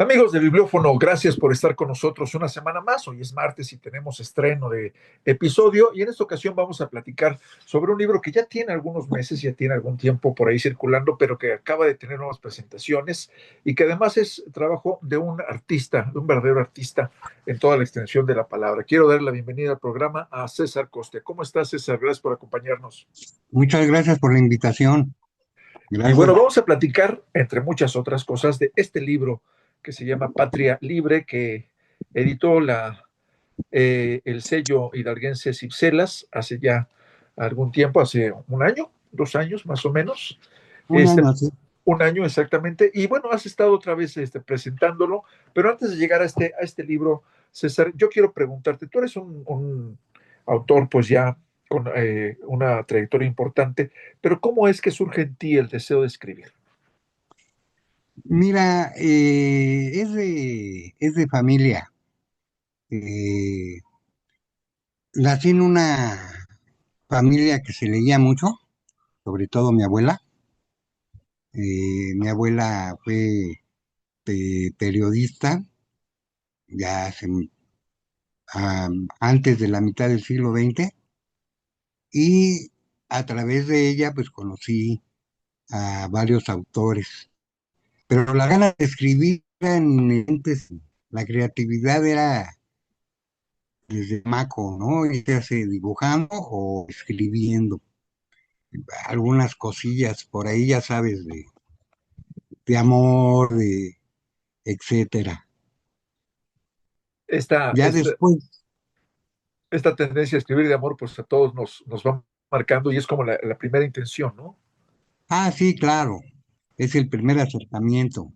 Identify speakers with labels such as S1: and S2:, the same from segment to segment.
S1: Amigos del Bibliófono, gracias por estar con nosotros una semana más. Hoy es martes y tenemos estreno de episodio y en esta ocasión vamos a platicar sobre un libro que ya tiene algunos meses, ya tiene algún tiempo por ahí circulando, pero que acaba de tener nuevas presentaciones y que además es trabajo de un artista, de un verdadero artista en toda la extensión de la palabra. Quiero dar la bienvenida al programa a César Coste. ¿Cómo estás, César? Gracias por acompañarnos.
S2: Muchas gracias por la invitación.
S1: Y bueno,
S2: Gracias.
S1: vamos a platicar, entre muchas otras cosas, de este libro que se llama Patria Libre, que editó el sello hidalguense Cipselas hace ya algún tiempo, hace un año, 2 años más o menos,
S2: Un
S1: este,
S2: año así.
S1: un año exactamente, y bueno, has estado otra vez presentándolo, pero antes de llegar a este libro, César, yo quiero preguntarte, tú eres un autor pues ya con una trayectoria importante, pero ¿cómo es que surge en ti el deseo de escribir?
S2: Mira, es de familia. Eh, Nací en una familia que se leía mucho, sobre todo mi abuela. Mi abuela fue periodista ya antes de la mitad del siglo XX y a través de ella pues conocí a varios autores. Pero la ganas de escribir eran inherentes. La creatividad era desde maco, ¿no? Y se hace dibujando o escribiendo. Algunas cosillas por ahí, ya sabes, de amor, etcétera.
S1: Esta,
S2: Ya
S1: esta,
S2: después,
S1: esta tendencia a escribir de amor, pues a todos nos va marcando y es como la primera intención, ¿no?
S2: sí, claro, es el primer acercamiento,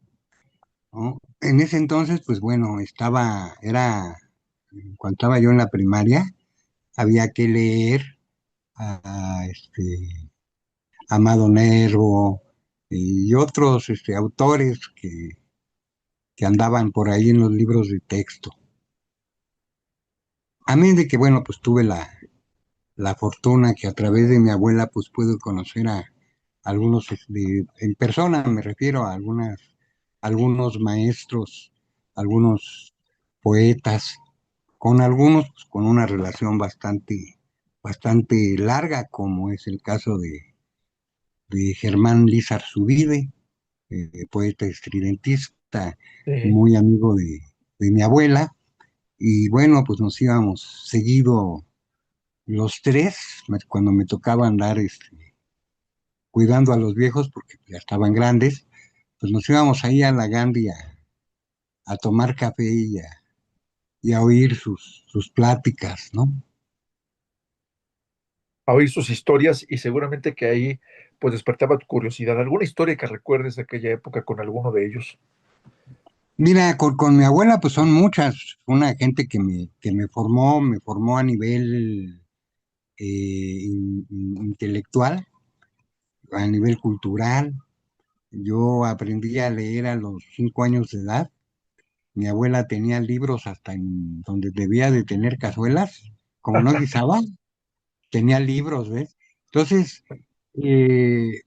S2: ¿no? En ese entonces, pues bueno, cuando estaba yo en la primaria, había que leer a Amado Nervo y otros autores que andaban por ahí en los libros de texto. A mí de que, bueno, pues tuve la fortuna que a través de mi abuela pues pude conocer a algunos, en persona me refiero a algunos maestros, algunos poetas, con algunos pues, con una relación bastante larga, como es el caso de Germán Lizar Zubide, poeta estridentista,
S1: Sí.
S2: muy amigo de mi abuela, y bueno, pues nos íbamos seguido los tres, cuando me tocaba andar cuidando a los viejos, porque ya estaban grandes, pues nos íbamos ahí a la Gandhi a tomar café y a oír sus pláticas, ¿no?
S1: A oír sus historias y seguramente que ahí pues despertaba tu curiosidad. ¿Alguna historia que recuerdes de aquella época con alguno de ellos?
S2: Mira, con mi abuela, pues son muchas, una gente que me formó a nivel intelectual, a nivel cultural. Yo aprendí a leer a los 5 años de edad. Mi abuela tenía libros hasta en donde debía de tener cazuelas, como no guisaba, tenía libros, ¿ves? Entonces, eh,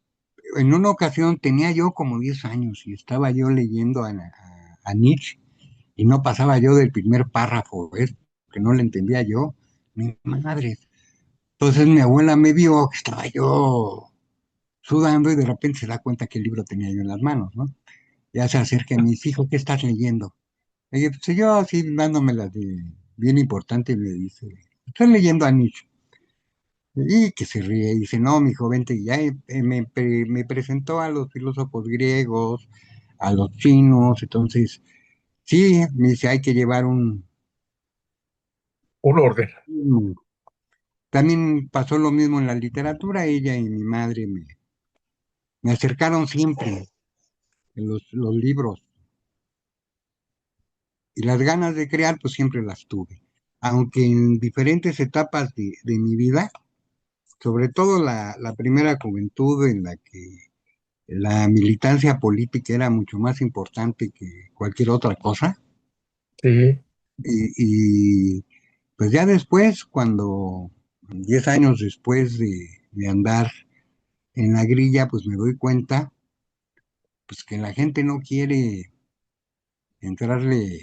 S2: en una ocasión tenía yo como 10 años y estaba yo leyendo a Nietzsche y no pasaba yo del primer párrafo, ¿ves? Que no le entendía yo, mi madre. Entonces mi abuela me vio que estaba yo sudando y de repente se da cuenta que el libro tenía yo en las manos, ¿no? Ya se acerca y me dice, hijo, ¿qué estás leyendo? Y yo, pues, yo así dándomela de bien importante me dice, estoy leyendo a Nietzsche. Y que se ríe y dice, no, mi joven, ya me presentó a los filósofos griegos, a los chinos, entonces, sí, me dice, hay que llevar
S1: Un orden.
S2: un- También pasó lo mismo en la literatura, ella y mi madre me acercaron siempre en los libros y las ganas de crear, pues siempre las tuve. Aunque en diferentes etapas de mi vida, sobre todo la primera juventud en la que la militancia política era mucho más importante que cualquier otra cosa.
S1: Sí.
S2: Y pues ya después, cuando 10 años después de andar en la grilla, pues me doy cuenta pues que la gente no quiere entrarle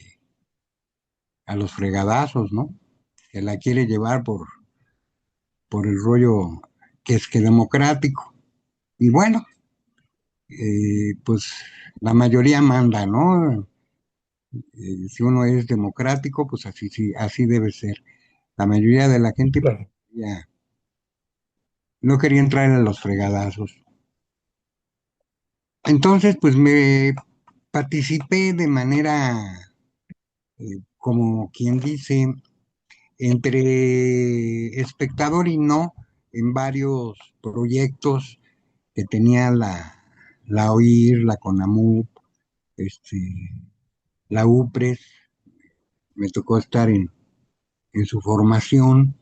S2: a los fregadazos, ¿no? Se la quiere llevar por el rollo que es que democrático. Y bueno, pues la mayoría manda, ¿no? Si uno es democrático, pues así, sí, así debe ser. La mayoría de la gente pues,
S1: Claro,
S2: no quería entrar a los fregadazos. Entonces, pues me participé de manera, como quien dice, entre espectador y no, en varios proyectos que tenía la OIR, la CONAMUP, este, la UPRES. Me tocó estar en su formación,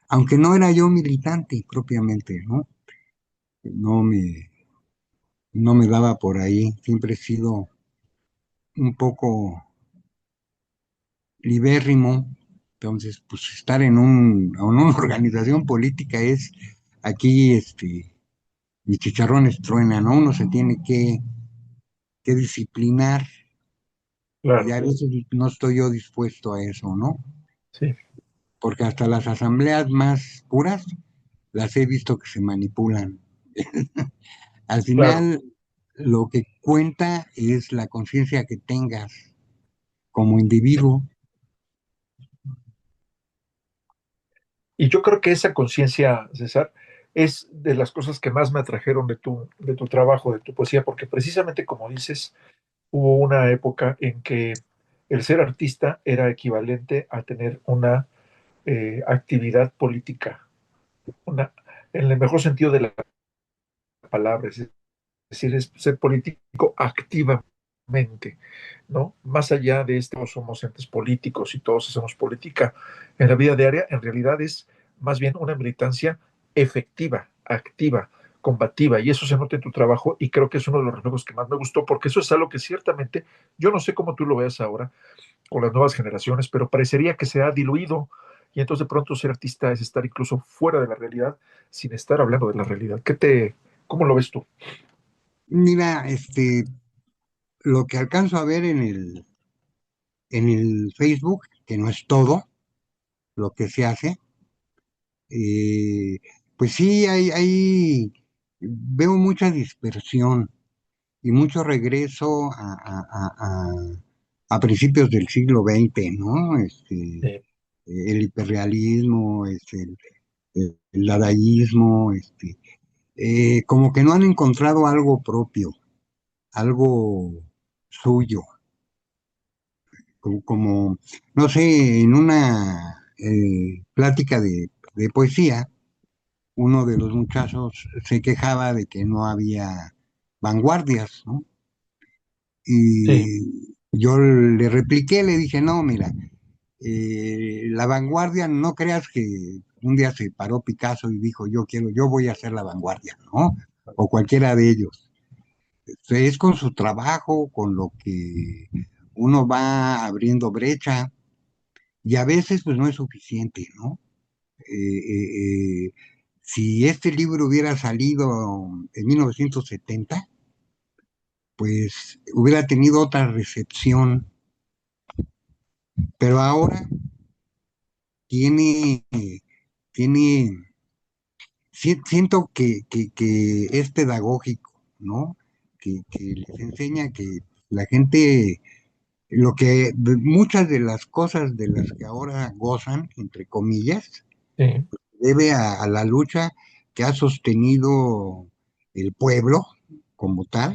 S2: aunque no era yo militante propiamente, ¿no? No me, no me daba por ahí, siempre he sido un poco libérrimo. Entonces, pues estar en una organización política es aquí, mis chicharrones truenan, ¿no? Uno se tiene que disciplinar y
S1: claro,
S2: a veces no estoy yo dispuesto a eso, ¿no?
S1: sí,
S2: Porque hasta las asambleas más puras las he visto que se manipulan. Al
S1: claro.
S2: final, lo que cuenta es la conciencia que tengas como individuo.
S1: Y yo creo que esa conciencia, César, es de las cosas que más me atrajeron de tu trabajo, de tu poesía, porque precisamente como dices, hubo una época en que el ser artista era equivalente a tener una actividad política, una, en el mejor sentido de la palabra, es decir, es ser político activamente, ¿no? Más allá de esto, somos entes políticos y todos hacemos política en la vida diaria, en realidad es más bien una militancia efectiva, activa, combativa, y eso se nota en tu trabajo y creo que es uno de los reflejos que más me gustó, porque eso es algo que ciertamente, yo no sé cómo tú lo veas ahora con las nuevas generaciones, pero parecería que se ha diluido y entonces de pronto ser artista es estar incluso fuera de la realidad sin estar hablando de la realidad. ¿Cómo lo ves tú?
S2: Mira, lo que alcanzo a ver en el Facebook, que no es todo lo que se hace, eh, pues sí, veo mucha dispersión y mucho regreso a principios del siglo XX, ¿no? El hiperrealismo, el dadaísmo, como que no han encontrado algo propio, algo suyo, no sé, en una plática de poesía, uno de los muchachos se quejaba de que no había vanguardias, ¿no?
S1: Sí,
S2: Y yo le repliqué, le dije, no, mira, la vanguardia, no creas que un día se paró Picasso y dijo, yo voy a ser la vanguardia, ¿no? O cualquiera de ellos. Es con su trabajo, con lo que uno va abriendo brecha, y a veces pues no es suficiente, ¿no? Si este libro hubiera salido en 1970, pues hubiera tenido otra recepción, pero ahora tiene, tiene, siento que es pedagógico, ¿no? Que les enseña que la gente, muchas de las cosas de las que ahora gozan, entre comillas,
S1: sí,
S2: debe a la lucha que ha sostenido el pueblo como tal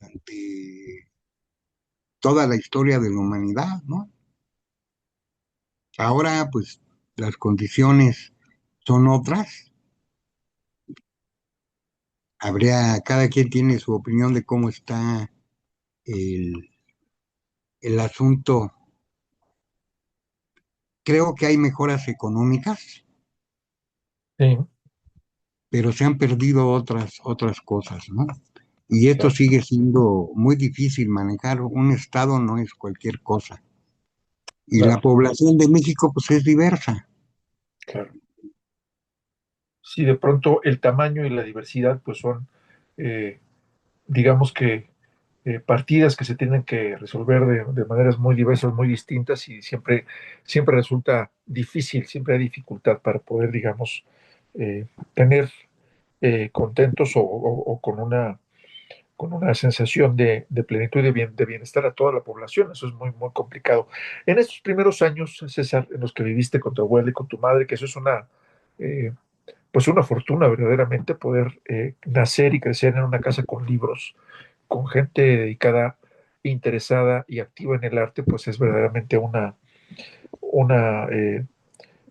S2: ante toda la historia de la humanidad, ¿no? Ahora, pues, las condiciones son otras. Cada quien tiene su opinión de cómo está el, el asunto. Creo que hay mejoras económicas,
S1: sí,
S2: pero se han perdido otras cosas, ¿no? Y esto
S1: claro,
S2: sigue siendo muy difícil manejar. Un estado no es cualquier cosa. Y la
S1: claro,
S2: población de México, pues, es diversa.
S1: claro. Sí, de pronto el tamaño y la diversidad, pues son, eh, digamos que partidas que se tienen que resolver de maneras muy diversas, muy distintas y siempre resulta difícil, siempre hay dificultad para poder, digamos, tener contentos o con una sensación de plenitud y de bienestar a toda la población. Eso es muy, muy complicado. En estos primeros años, César, en los que viviste con tu abuela y con tu madre, que eso es eh, pues una fortuna verdaderamente poder nacer y crecer en una casa con libros, con gente dedicada, interesada y activa en el arte, pues es verdaderamente una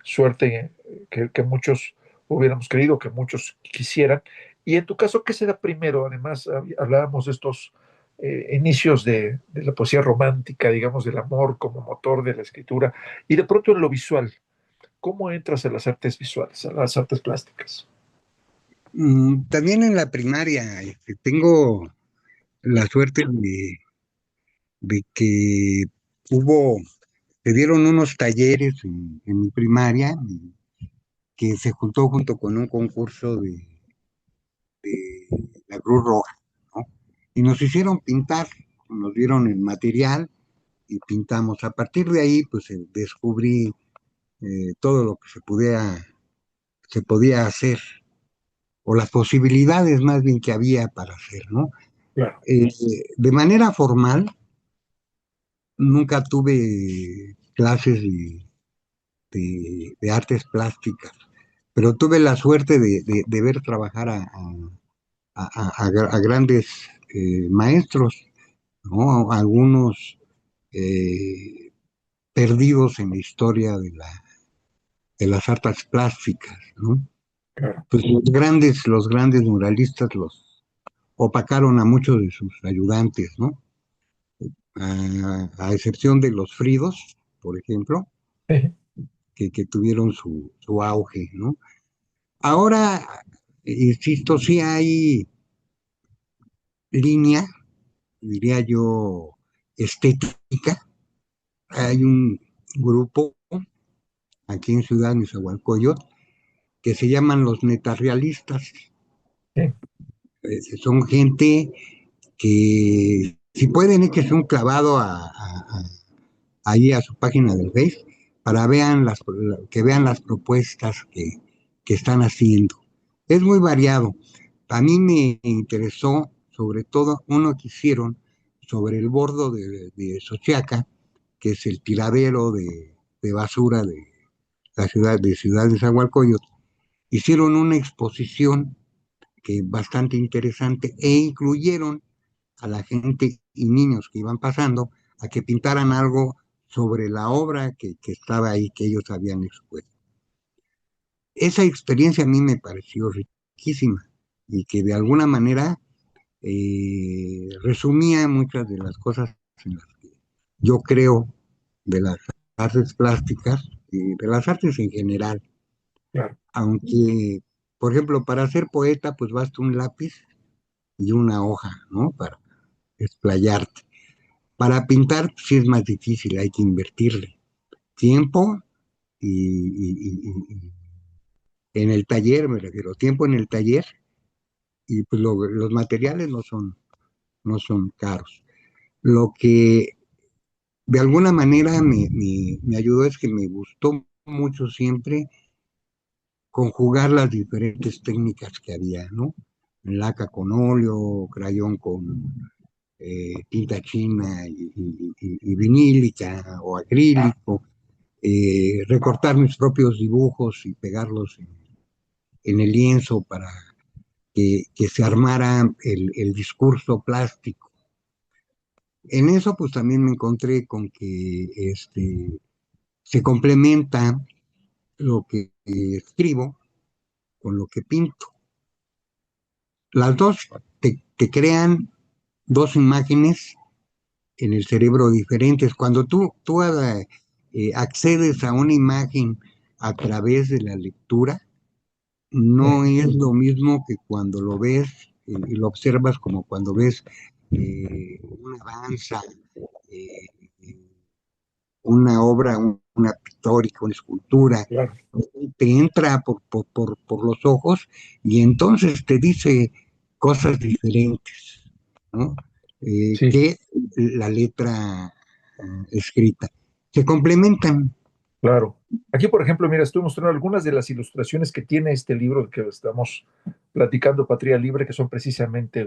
S1: suerte que muchos hubiéramos querido, que muchos quisieran. Y en tu caso, ¿qué se da primero? Además, hablábamos de estos inicios de la poesía romántica, digamos, del amor como motor de la escritura, y de pronto en lo visual. ¿Cómo entras a las artes visuales, a las artes plásticas?
S2: También en la primaria, tengo la suerte de que hubo, se dieron unos talleres en mi primaria que se juntó junto con un concurso de la Cruz Roja, ¿no? Y nos hicieron pintar, nos dieron el material y pintamos. A partir de ahí, pues descubrí todo lo que se podía hacer, o las posibilidades más bien que había para hacer, ¿no?
S1: Claro.
S2: Eh, de manera formal, nunca tuve clases de artes plásticas, pero tuve la suerte de ver trabajar a grandes maestros, ¿no? Algunos eh, perdidos en la historia de las artes plásticas, ¿no?
S1: Claro.
S2: Pues los grandes muralistas los opacaron a muchos de sus ayudantes, ¿no? A excepción de los Fridos, por ejemplo, que tuvieron su auge, ¿no? Ahora, insisto, sí hay línea, diría yo, estética. Hay un grupo aquí en Ciudad Nezahualcóyotl que se llaman los netarrealistas.
S1: Sí,
S2: Son gente que, si pueden, échense un clavado ahí a su página del Face para que vean las propuestas que están haciendo. Es muy variado. A mí me interesó, sobre todo, uno que hicieron sobre el bordo de Xochiaca, que es el tiradero de basura de la ciudad de Zahualcóyotl. Hicieron una exposición que bastante interesante e incluyeron a la gente y niños que iban pasando a que pintaran algo sobre la obra que estaba ahí, que ellos habían expuesto. Esa experiencia a mí me pareció riquísima y que de alguna manera resumía muchas de las cosas en las que yo creo de las artes plásticas y de las artes en general.
S1: claro.
S2: Aunque, por ejemplo, para ser poeta, pues basta un lápiz y una hoja, ¿no? Para explayarte. Para pintar, pues, sí es más difícil, hay que invertirle tiempo y en el taller, me refiero, tiempo en el taller y pues los materiales no son caros. Lo que de alguna manera me ayudó es que me gustó mucho siempre conjugar las diferentes técnicas que había, ¿no? Laca con óleo, crayón con tinta china y vinílica o acrílico, recortar mis propios dibujos y pegarlos en el lienzo para que se armara el discurso plástico. En eso pues también me encontré con que se complementa lo que escribo con lo que pinto. Las dos te crean dos imágenes en el cerebro diferentes. Cuando tú accedes a una imagen a través de la lectura, no es lo mismo que cuando lo ves y lo observas como cuando ves una danza, eh, una obra, una pictórica, una escultura,
S1: Claro.
S2: te entra por los ojos y entonces te dice cosas diferentes, ¿no?
S1: Sí,
S2: que la letra escrita. Se complementan.
S1: claro. Aquí, por ejemplo, mira, estoy mostrando algunas de las ilustraciones que tiene este libro que estamos platicando, Patria Libre, que son precisamente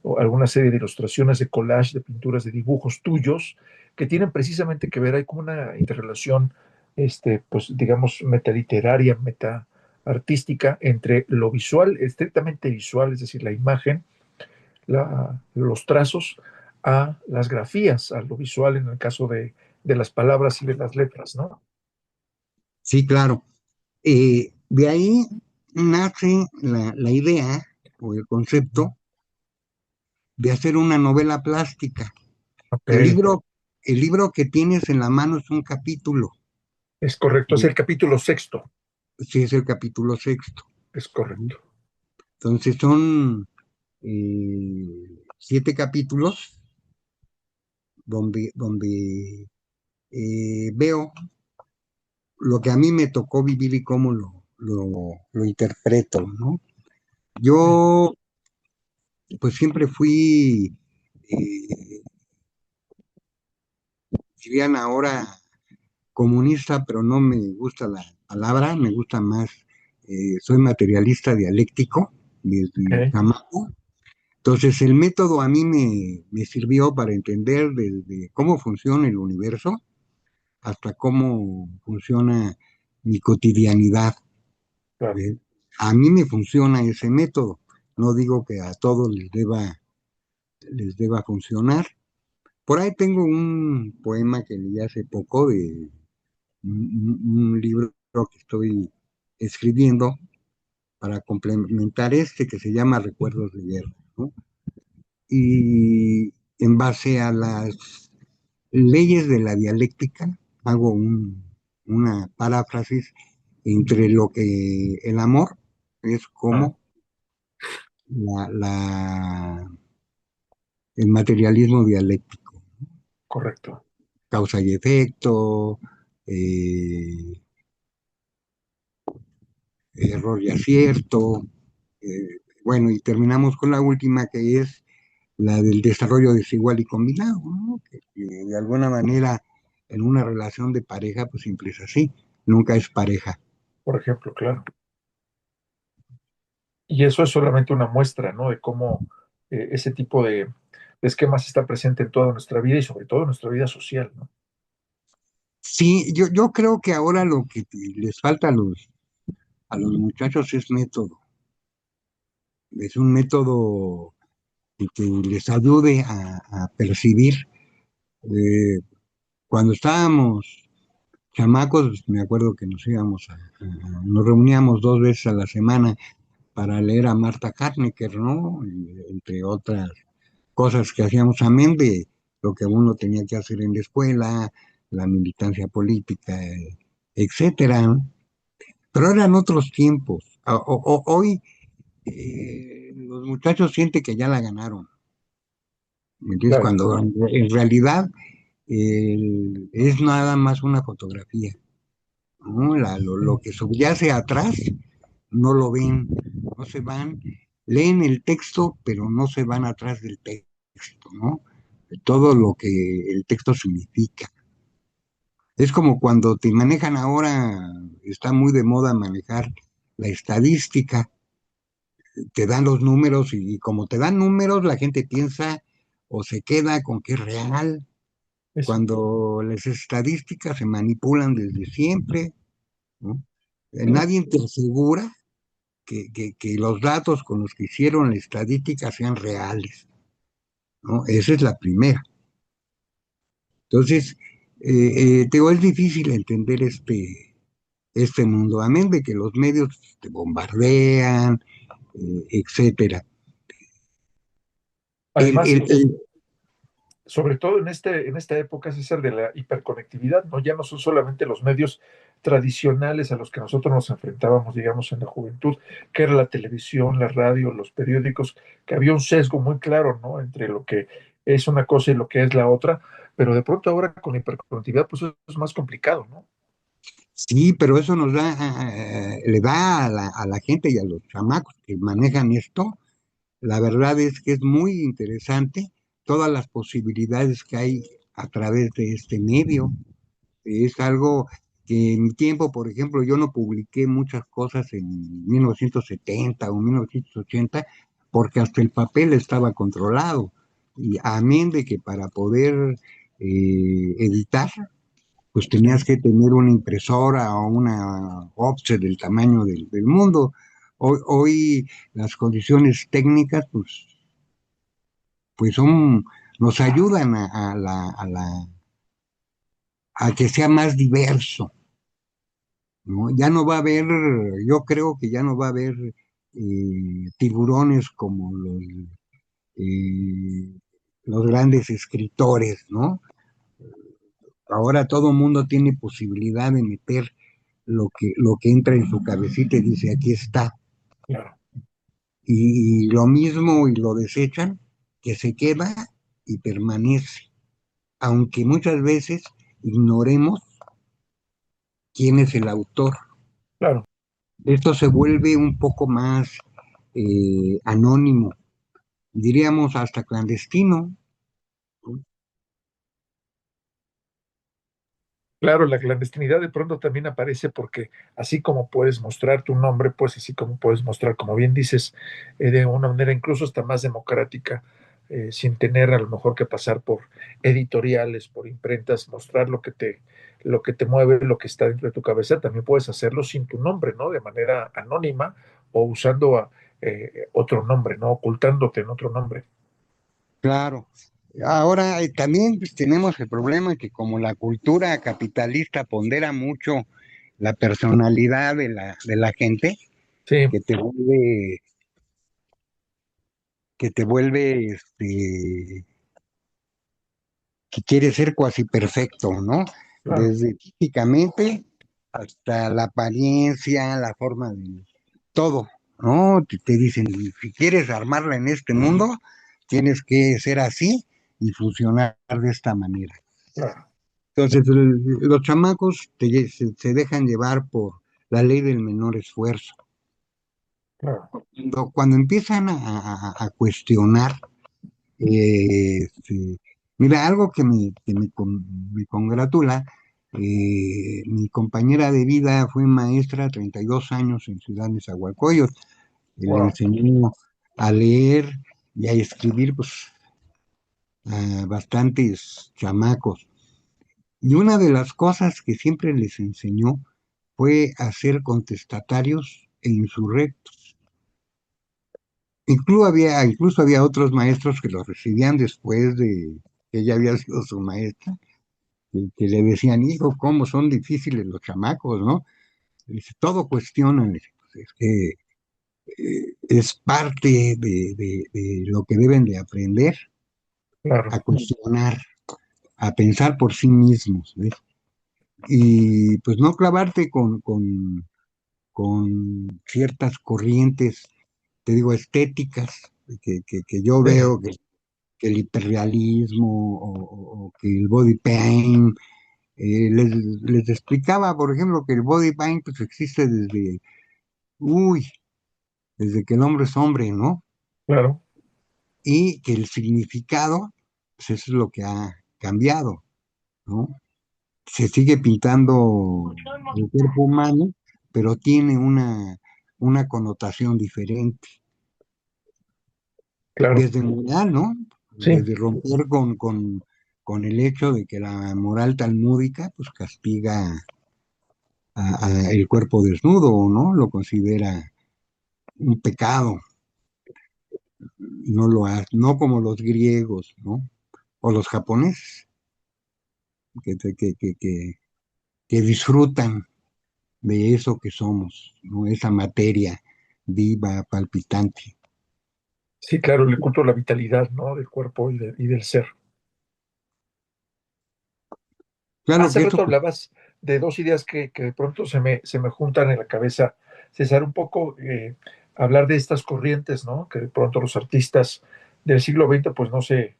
S1: o alguna serie de ilustraciones de collage, de pinturas, de dibujos tuyos, que tienen precisamente que ver, hay como una interrelación, pues, digamos, metaliteraria, meta artística entre lo visual, estrictamente visual, es decir, la imagen, los trazos, a las grafías, a lo visual en el caso de las palabras y de las letras, ¿no?
S2: Sí, claro. De ahí nace la idea o el concepto de hacer una novela plástica.
S1: Ok,
S2: El libro, el libro que tienes en la mano es un capítulo,
S1: es correcto, es el capítulo sexto,
S2: sí es el capítulo sexto.
S1: es correcto.
S2: Entonces son 7 capítulos donde veo lo que a mí me tocó vivir y cómo lo interpreto, ¿no?
S1: Sí,
S2: Yo pues siempre fui, eh, dirían ahora, comunista, pero no me gusta la palabra, me gusta más, soy materialista dialéctico desde
S1: ok,
S2: chamaco. Entonces el método a mí me sirvió para entender desde cómo funciona el universo hasta cómo funciona mi cotidianidad.
S1: claro,
S2: ¿Ves? A mí me funciona ese método. No digo que a todos les deba funcionar. Por ahí tengo un poema que leí hace poco de un libro que estoy escribiendo para complementar este que se llama Recuerdos de Guerra, ¿no? Y en base a las leyes de la dialéctica hago una paráfrasis entre lo que el amor es
S1: ah,
S2: como el materialismo dialéctico,
S1: correcto.
S2: causa y efecto, eh, error y acierto. Bueno, y terminamos con la última que es la del desarrollo desigual y combinado, ¿no? Que de alguna manera en una relación de pareja pues siempre es así, nunca es pareja.
S1: Por ejemplo, claro. Y eso es solamente una muestra, ¿no? De cómo ese tipo de esquemas está presente en toda nuestra vida y sobre todo en nuestra vida social, ¿no?
S2: Sí, yo creo que ahora lo que les falta a los muchachos es método, es un método que les ayude a percibir. Eh, Cuando estábamos chamacos, me acuerdo que nos reuníamos 2 veces a la semana para leer a Marta Harnecker, ¿no? Entre otras cosas que hacíamos amén de lo que uno tenía que hacer en la escuela, la militancia política, etcétera, ¿no? Pero eran otros tiempos. Hoy los muchachos sienten que ya la ganaron, ¿me entiendes?
S1: Claro,
S2: Cuando en realidad es nada más una fotografía, ¿no? Lo
S1: mm,
S2: que subyace atrás no lo ven, no se van, leen el texto, pero no se van atrás del texto, ¿no? De todo lo que el texto significa. Es como cuando te manejan ahora, está muy de moda manejar la estadística, te dan los números y como te dan números, la gente piensa o se queda con que es real,
S1: eso,
S2: cuando las estadísticas se manipulan desde siempre, ¿no?
S1: claro,
S2: Nadie te asegura que los datos con los que hicieron la estadística sean reales, ¿no? Esa es la primera. Entonces, te digo, es difícil entender este mundo, amén de que los medios te bombardean, etcétera. El,
S1: además,
S2: el- el-
S1: sobre todo en esta época, César, de la hiperconectividad, ¿no? Ya no son solamente los medios tradicionales a los que nosotros nos enfrentábamos, digamos, en la juventud, que era la televisión, la radio, los periódicos, que había un sesgo muy claro, ¿no? Entre lo que es una cosa y lo que es la otra, pero de pronto ahora con la hiperconectividad, pues eso es más complicado, ¿no?
S2: sí, pero eso le da a la gente y a los chamacos que manejan esto, la verdad es que es muy interesante todas las posibilidades que hay a través de este medio. Es algo que en mi tiempo, por ejemplo, yo no publiqué muchas cosas en 1970 o 1980 porque hasta el papel estaba controlado. Y amén de que para poder editar, pues tenías que tener una impresora o una offset del tamaño del mundo. Hoy las condiciones técnicas, pues nos ayudan a que sea más diverso, ¿no? Ya no va a haber, yo creo que ya no va a haber tiburones como eh, los grandes escritores, ¿no? Ahora todo mundo tiene posibilidad de meter lo que entra en su cabecita y dice, aquí está.
S1: Claro,
S2: Y lo mismo y lo desechan, que se queda y permanece, aunque muchas veces ignoremos quién es el autor.
S1: claro.
S2: Esto se vuelve un poco más anónimo, diríamos hasta clandestino.
S1: Claro, la clandestinidad de pronto también aparece porque así como puedes mostrar tu nombre, pues así como puedes mostrar, como bien dices, de una manera incluso hasta más democrática, sin tener a lo mejor que pasar por editoriales, por imprentas, mostrar lo que te mueve, lo que está dentro de tu cabeza, también puedes hacerlo sin tu nombre, ¿no? De manera anónima o usando otro nombre, ¿no? Ocultándote en otro nombre.
S2: Claro. Ahora también pues, tenemos el problema que como la cultura capitalista pondera mucho la personalidad de la gente,
S1: Sí,
S2: que te vuelve, que quiere ser cuasi perfecto, ¿no?
S1: claro,
S2: Desde físicamente hasta la apariencia, la forma de todo, ¿no? Te dicen, si quieres armarla en este mundo, tienes que ser así y funcionar de esta manera.
S1: claro,
S2: Entonces, los chamacos se dejan llevar por la ley del menor esfuerzo.
S1: claro.
S2: Cuando empiezan a cuestionar, sí. Mira, algo que me congratula, mi compañera de vida fue maestra 32 años en Ciudad Nezahualcóyotl, y le
S1: Wow,
S2: enseñó a leer y a escribir, pues, a bastantes chamacos. Y una de las cosas que siempre les enseñó fue a ser contestatarios e insurrectos. Incluso había otros maestros que los recibían después de que ella había sido su maestra, que le decían, hijo, cómo son difíciles los chamacos, ¿no? Dice, todo cuestionan, dice, pues es que es parte de lo que deben de aprender
S1: claro.
S2: a cuestionar, a pensar por sí mismos, ¿ves? Y pues no clavarte con ciertas corrientes, te digo, estéticas, que yo
S1: Sí,
S2: veo que el hiperrealismo o que el body paint. Les explicaba, por ejemplo, que el body paint pues, existe uy, desde que el hombre es hombre, ¿no?
S1: claro,
S2: Y que el significado, pues eso es lo que ha cambiado, ¿no? Se sigue pintando el cuerpo humano, pero tiene una connotación diferente.
S1: claro.
S2: Desde moral, ¿no?
S1: Sí,
S2: Desde romper con el hecho de que la moral talmúdica, pues castiga el cuerpo desnudo, ¿no? Lo considera un pecado, no como los griegos, ¿no? O los japoneses, que, que, que, que, que- que disfrutan de eso que somos, ¿no? Esa materia viva, palpitante.
S1: sí, claro, le culto la vitalidad, ¿no? Del cuerpo y del ser.
S2: Claro
S1: Hace
S2: que eso,
S1: rato
S2: pues,
S1: hablabas de dos ideas que de pronto se me juntan en la cabeza, César, un poco hablar de estas corrientes, ¿no? Que de pronto los artistas del siglo XX, pues no se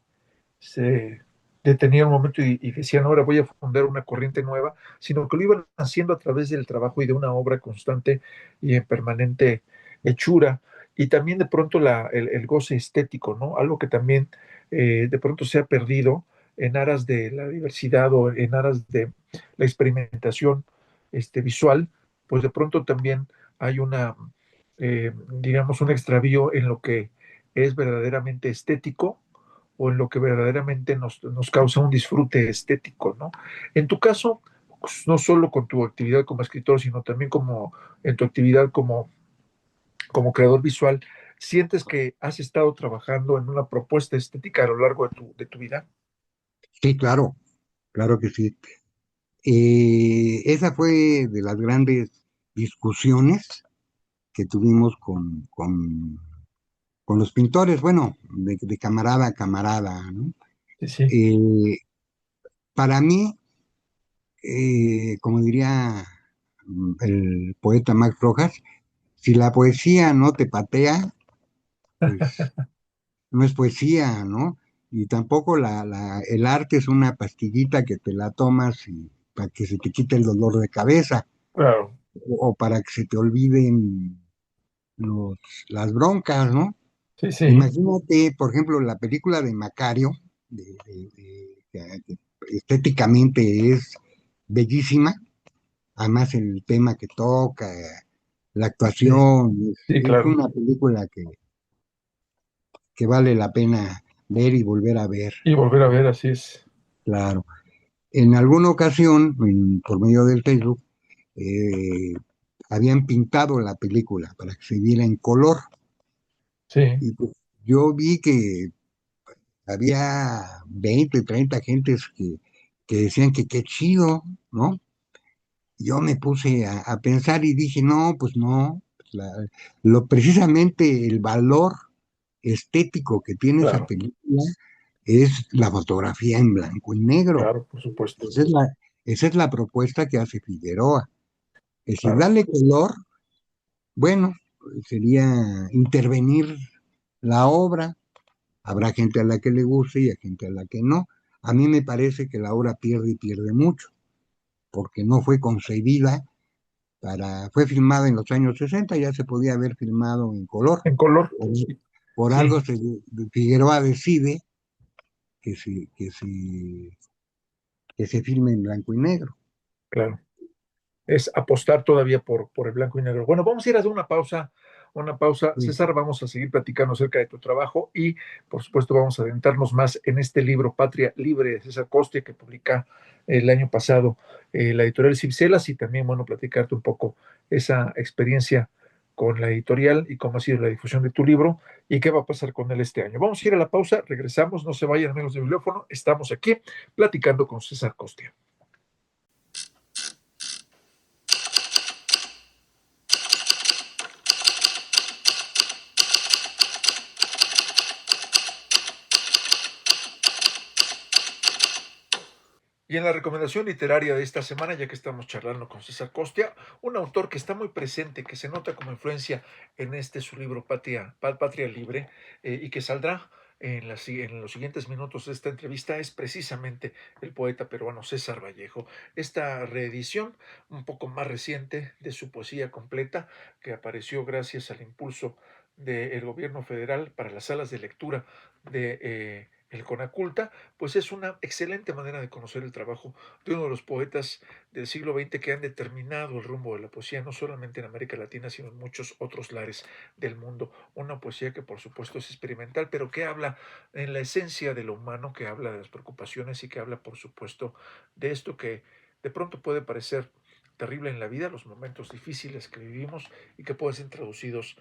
S1: detenían un momento y decían, ahora voy a fundar una corriente nueva, sino que lo iban haciendo a través del trabajo y de una obra constante y en permanente hechura. Y también de pronto el goce estético, ¿no? Algo que también de pronto se ha perdido en aras de la diversidad o en aras de la experimentación visual, pues de pronto también hay digamos, un extravío en lo que es verdaderamente estético o en lo que verdaderamente nos causa un disfrute estético, ¿no? En tu caso, pues, no solo con tu actividad como escritor, sino también como en tu actividad como creador visual, ¿sientes que has estado trabajando en una propuesta estética a lo largo de tu vida?
S2: Sí, claro, claro que sí. Esa fue de las grandes discusiones que tuvimos con los pintores, bueno, de camarada a camarada, ¿no?
S1: Sí, sí,
S2: Eh, para mí, como diría el poeta Max Rojas, si la poesía no te patea, pues no es poesía, ¿no? Y tampoco el arte es una pastillita que te la tomas para que se te quite el dolor de cabeza
S1: claro.
S2: o para que se te olviden los, las broncas, ¿no?
S1: Sí, sí,
S2: Imagínate, por ejemplo, la película de Macario, que estéticamente es bellísima, además el tema que toca, la
S1: sí,
S2: actuación,
S1: sí,
S2: es
S1: claro.
S2: una película que vale la pena ver y volver a ver,
S1: Y volver a ver, así es.
S2: claro. En alguna ocasión, por medio del Facebook, eh, habían pintado la película para que se viera en color.
S1: Sí,
S2: Y pues, yo vi que había 20, 30 gentes que decían que qué chido, ¿no? Yo me puse a pensar y dije, no, pues no, precisamente el valor estético que tiene esa
S1: claro,
S2: película es la fotografía en blanco y negro.
S1: claro, por supuesto.
S2: Esa es la propuesta que hace Figueroa. Es decir,
S1: Claro,
S2: darle color, bueno, sería intervenir la obra. Habrá gente a la que le guste y a gente a la que no. A mí me parece que la obra pierde y pierde mucho, porque no fue concebida fue filmada en los años 60, ya se podía haber filmado en color.
S1: en color.
S2: Por,
S1: Sí,
S2: por
S1: sí,
S2: algo Figueroa decide que se filme en blanco y negro.
S1: claro. Es apostar todavía por el blanco y negro. Bueno, vamos a ir a hacer una pausa, una pausa.
S2: Sí,
S1: César, vamos a seguir platicando acerca de tu trabajo y, por supuesto, vamos a adentrarnos más en este libro, Patria Libre, de César Costia, que publica el año pasado la editorial Cibselas y también, bueno, platicarte un poco esa experiencia con la editorial y cómo ha sido la difusión de tu libro y qué va a pasar con él este año. Vamos a ir a la pausa, regresamos, no se vayan amigos de bibliófono, estamos aquí platicando con César Costia. Y en la recomendación literaria de esta semana, ya que estamos charlando con César Costia, un autor que está muy presente, que se nota como influencia en su libro Patria Libre, y que saldrá en los siguientes minutos de esta entrevista, es precisamente el poeta peruano César Vallejo. Esta reedición, un poco más reciente, de su poesía completa, que apareció gracias al impulso del gobierno federal para las salas de lectura de el Conaculta, pues es una excelente manera de conocer el trabajo de uno de los poetas del siglo XX que han determinado el rumbo de la poesía, no solamente en América Latina, sino en muchos otros lares del mundo. Una poesía que por supuesto es experimental, pero que habla en la esencia de lo humano, que habla de las preocupaciones y que habla por supuesto de esto que de pronto puede parecer terrible en la vida, los momentos difíciles que vivimos y que pueden ser traducidos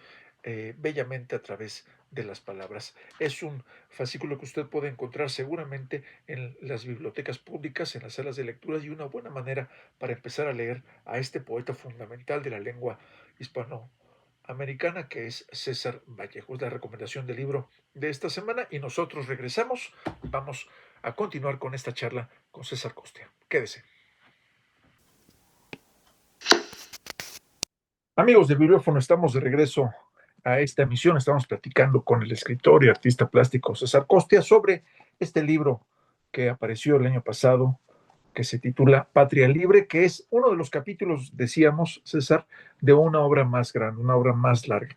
S1: bellamente a través de las palabras. Es un fascículo que usted puede encontrar seguramente en las bibliotecas públicas, en las salas de lecturas y una buena manera para empezar a leer a este poeta fundamental de la lengua hispanoamericana que es César Vallejo. Es la recomendación del libro de esta semana y nosotros regresamos. Vamos a continuar con esta charla con César Costia. Quédese. Amigos de Bibliófono, estamos de regreso a esta emisión. Estamos platicando con el escritor y artista plástico César Costia sobre este libro que apareció el año pasado, que se titula Patria Libre, que es uno de los capítulos, decíamos, César, de una obra más grande, una obra más larga.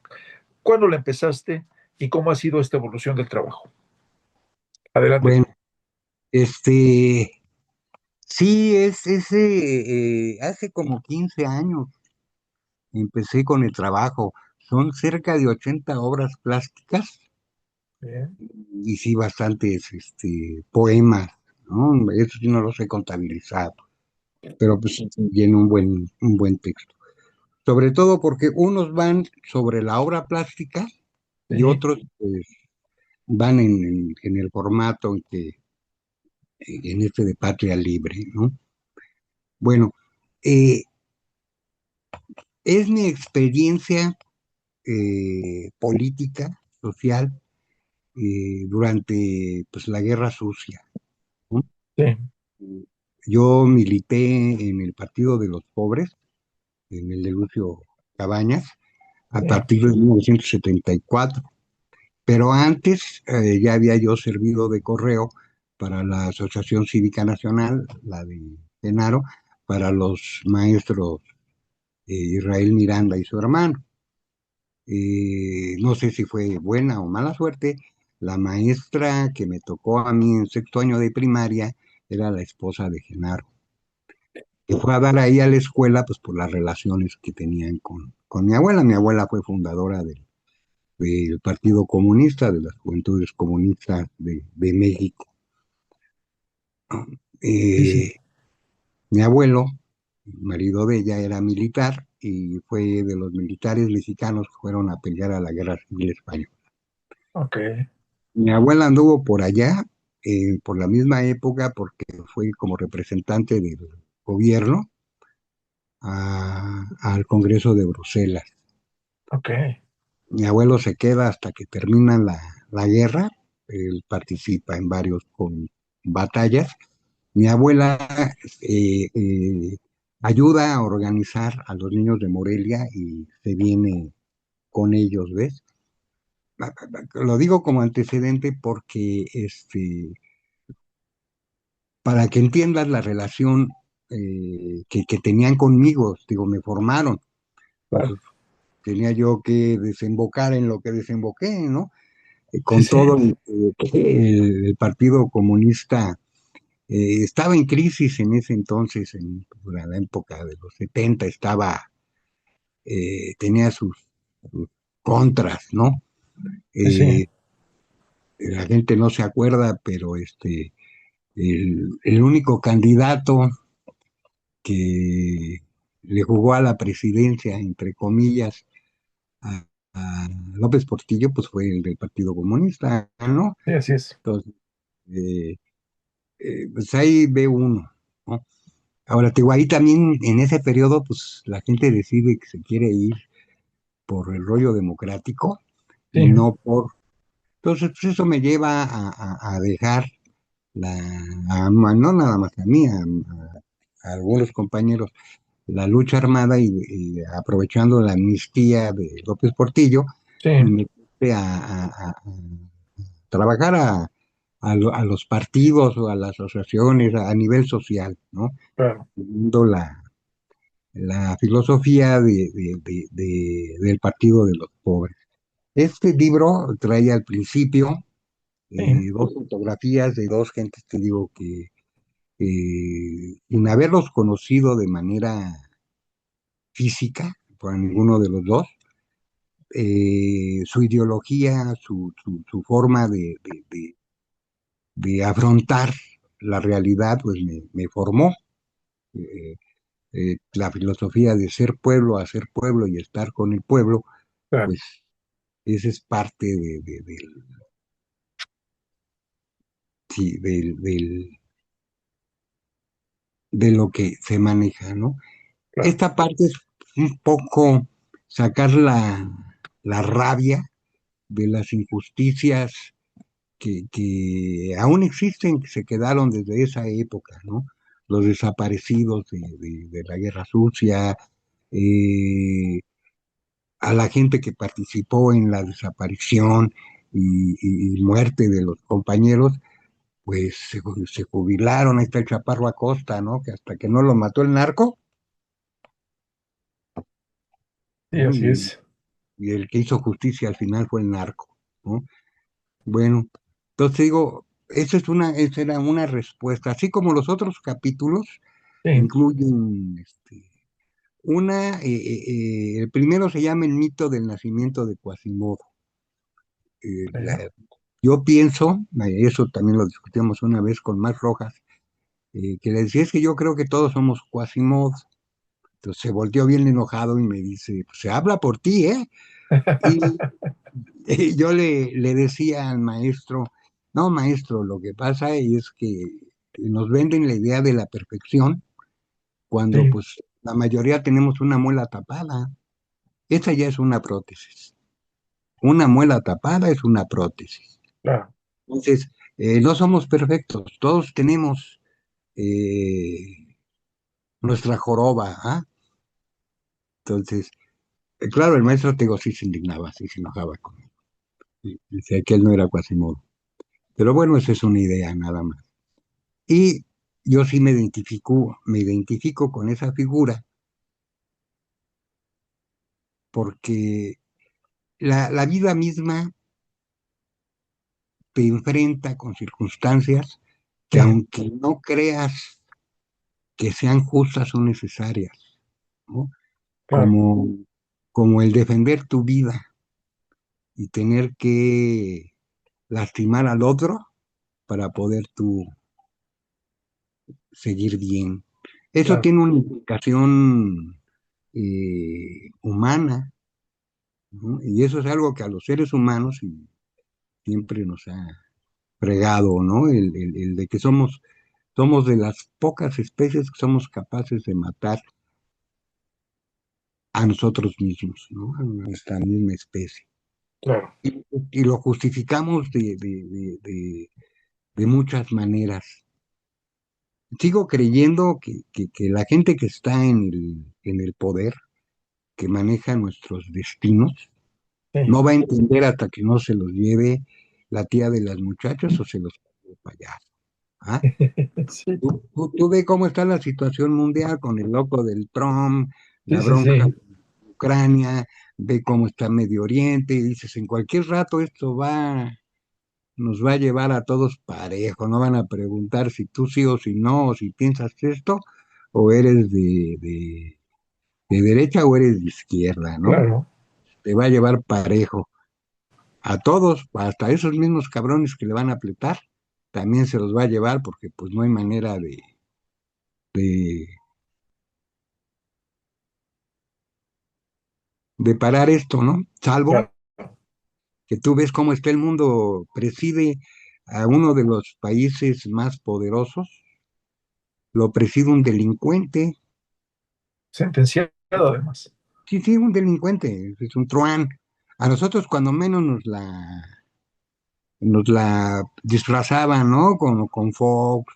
S1: ¿Cuándo la empezaste y cómo ha sido esta evolución del trabajo? Adelante.
S2: Bueno, este, sí, hace como 15 años empecé con el trabajo. Son cerca de 80 obras plásticas
S1: Bien.
S2: y sí, bastantes, poemas, ¿no? Eso sí no los he contabilizado, pero pues sí tiene un buen texto. Sobre todo porque unos van sobre la obra plástica y
S1: Sí,
S2: otros, pues, van en el formato en este de Patria Libre, ¿no? Bueno, eh, es mi experiencia política, social, durante pues, la Guerra Sucia, ¿no?
S1: sí,
S2: Yo milité en el Partido de los Pobres, en el de Lucio Cabañas, a
S1: sí.
S2: partir de 1974. Pero antes ya había yo servido de correo para la Asociación Cívica Nacional, la de Genaro, para los maestros Israel Miranda y su hermano. No sé si fue buena o mala suerte, la maestra que me tocó a mí en sexto año de primaria era la esposa de Genaro, que fue a dar ahí a la escuela pues por las relaciones que tenían con mi abuela. Mi abuela fue fundadora del Partido Comunista, de las Juventudes Comunistas de México.
S1: Sí, sí.
S2: Eh, Mi abuelo, marido de ella, era militar y fue de los militares mexicanos que fueron a pelear a la Guerra Civil Española.
S1: Ok.
S2: Mi abuela anduvo por allá, por la misma época, porque fue como representante del gobierno al Congreso de Bruselas.
S1: Ok.
S2: Mi abuelo se queda hasta que termina la guerra, él participa en varios batallas. Mi abuela ayuda a organizar a los niños de Morelia y se viene con ellos, ¿ves? Lo digo como antecedente porque para que entiendas la relación que tenían conmigo, digo, me formaron, pues
S1: Claro.
S2: tenía yo que desembocar en lo que desemboqué, ¿no?
S1: Sí,
S2: Con
S1: sí.
S2: todo el Partido Comunista estaba en crisis en ese entonces, en la época de los 70, tenía sus contras, ¿no?
S1: Sí, sí.
S2: Eh, la gente no se acuerda, pero el único candidato que le jugó a la presidencia, entre comillas, a López Portillo, pues fue el del Partido Comunista, ¿no?
S1: Sí, así es.
S2: Entonces, eh, pues ahí ve uno, ¿no? Ahora, te digo, ahí también en ese periodo, pues la gente decide que se quiere ir por el rollo democrático
S1: Sí,
S2: y no por... Entonces, pues eso me lleva a dejar la, no nada más a mí, a algunos compañeros, la lucha armada y aprovechando la amnistía de López Portillo,
S1: sí,
S2: me puse a trabajar a los partidos o a las asociaciones a nivel social, ¿no?
S1: claro,
S2: Siguiendo la filosofía del Partido de los Pobres. Este libro trae al principio
S1: sí,
S2: dos fotografías de dos gentes que digo que sin haberlos conocido de manera física, por ninguno de los dos, su ideología, su forma de afrontar la realidad, pues me formó. Eh, la filosofía de ser pueblo, hacer pueblo y estar con el pueblo,
S1: claro,
S2: pues esa es parte sí, de lo que se maneja, ¿no?
S1: claro,
S2: Esta parte es un poco sacar la rabia de las injusticias que aún existen, que se quedaron desde esa época, ¿no? Los desaparecidos de la Guerra Sucia, eh, a la gente que participó en la desaparición y muerte de los compañeros, pues se jubilaron. Ahí está el Chaparro Acosta, ¿no? Que hasta que no lo mató el narco,
S1: sí,
S2: ¿no?
S1: así es.
S2: Y el que hizo justicia al final fue el narco, ¿no? Bueno, entonces digo, esa era una respuesta, así como los otros capítulos
S1: Sí,
S2: incluyen el primero se llama El mito del nacimiento de Quasimodo. Eh,
S1: ya.
S2: la- yo pienso, eso también lo discutimos una vez con Max Rojas, que le decía, es que yo creo que todos somos Quasimodo. Entonces se volteó bien enojado y me dice, "Pues, se habla por ti, ¿eh?" Y, yo le decía al maestro, no, maestro, lo que pasa es que nos venden la idea de la perfección cuando
S1: Sí,
S2: pues la mayoría tenemos una muela tapada. Esa ya es una prótesis. Una muela tapada es una prótesis.
S1: claro,
S2: Entonces, no somos perfectos, todos tenemos eh, nuestra joroba, ¿ah? Entonces, claro, el maestro Tego sí se indignaba, sí se enojaba conmigo. Decía que él no era Quasimodo. Pero bueno, esa es una idea nada más. Y yo sí me identifico con esa figura porque la vida misma te enfrenta con circunstancias que
S1: sí,
S2: aunque no creas que sean justas, son necesarias, ¿no?
S1: claro,
S2: Como, como el defender tu vida y tener que lastimar al otro para poder tú seguir bien. Eso
S1: claro,
S2: tiene una implicación humana, ¿no? Y eso es algo que a los seres humanos siempre nos ha fregado, ¿no? El de que somos de las pocas especies que somos capaces de matar a nosotros mismos, ¿no? A nuestra misma especie.
S1: claro.
S2: Y lo justificamos de muchas maneras. Sigo creyendo que la gente que está en el poder, que maneja nuestros destinos,
S1: Sí,
S2: no va a entender hasta que no se los lleve la tía de las muchachas o se los lleve para allá. ¿Ah?
S1: sí,
S2: Tú ve cómo está la situación mundial con el loco del Trump,
S1: sí,
S2: la
S1: sí,
S2: bronca
S1: sí,
S2: con Ucrania, ve cómo está Medio Oriente, y dices, en cualquier rato nos va a llevar a todos parejo, no van a preguntar si tú sí o si no, o si piensas esto, o eres de derecha o eres de izquierda, ¿no?
S1: claro,
S2: Te va a llevar parejo. A todos, hasta esos mismos cabrones que le van a apretar, también se los va a llevar porque pues no hay manera de, de parar esto, ¿no? Salvo
S1: claro.
S2: que tú ves cómo está el mundo, preside a uno de los países más poderosos, lo preside un delincuente.
S1: Sentenciado además.
S2: Sí, sí, un delincuente, es un truán. A nosotros cuando menos nos la disfrazaban, ¿no? Con Fox,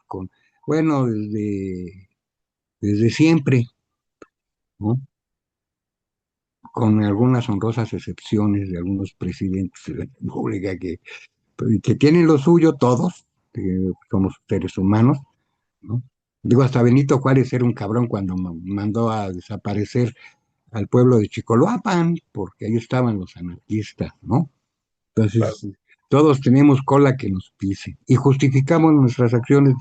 S2: bueno, desde siempre, ¿no? Con algunas honrosas excepciones de algunos presidentes de la República que tienen lo suyo todos, que somos seres humanos, ¿no? Digo, hasta Benito Juárez era un cabrón cuando mandó a desaparecer al pueblo de Chicoloapan, porque ahí estaban los anarquistas, ¿no?
S1: Claro,
S2: Entonces, todos tenemos cola que nos pise y justificamos nuestras acciones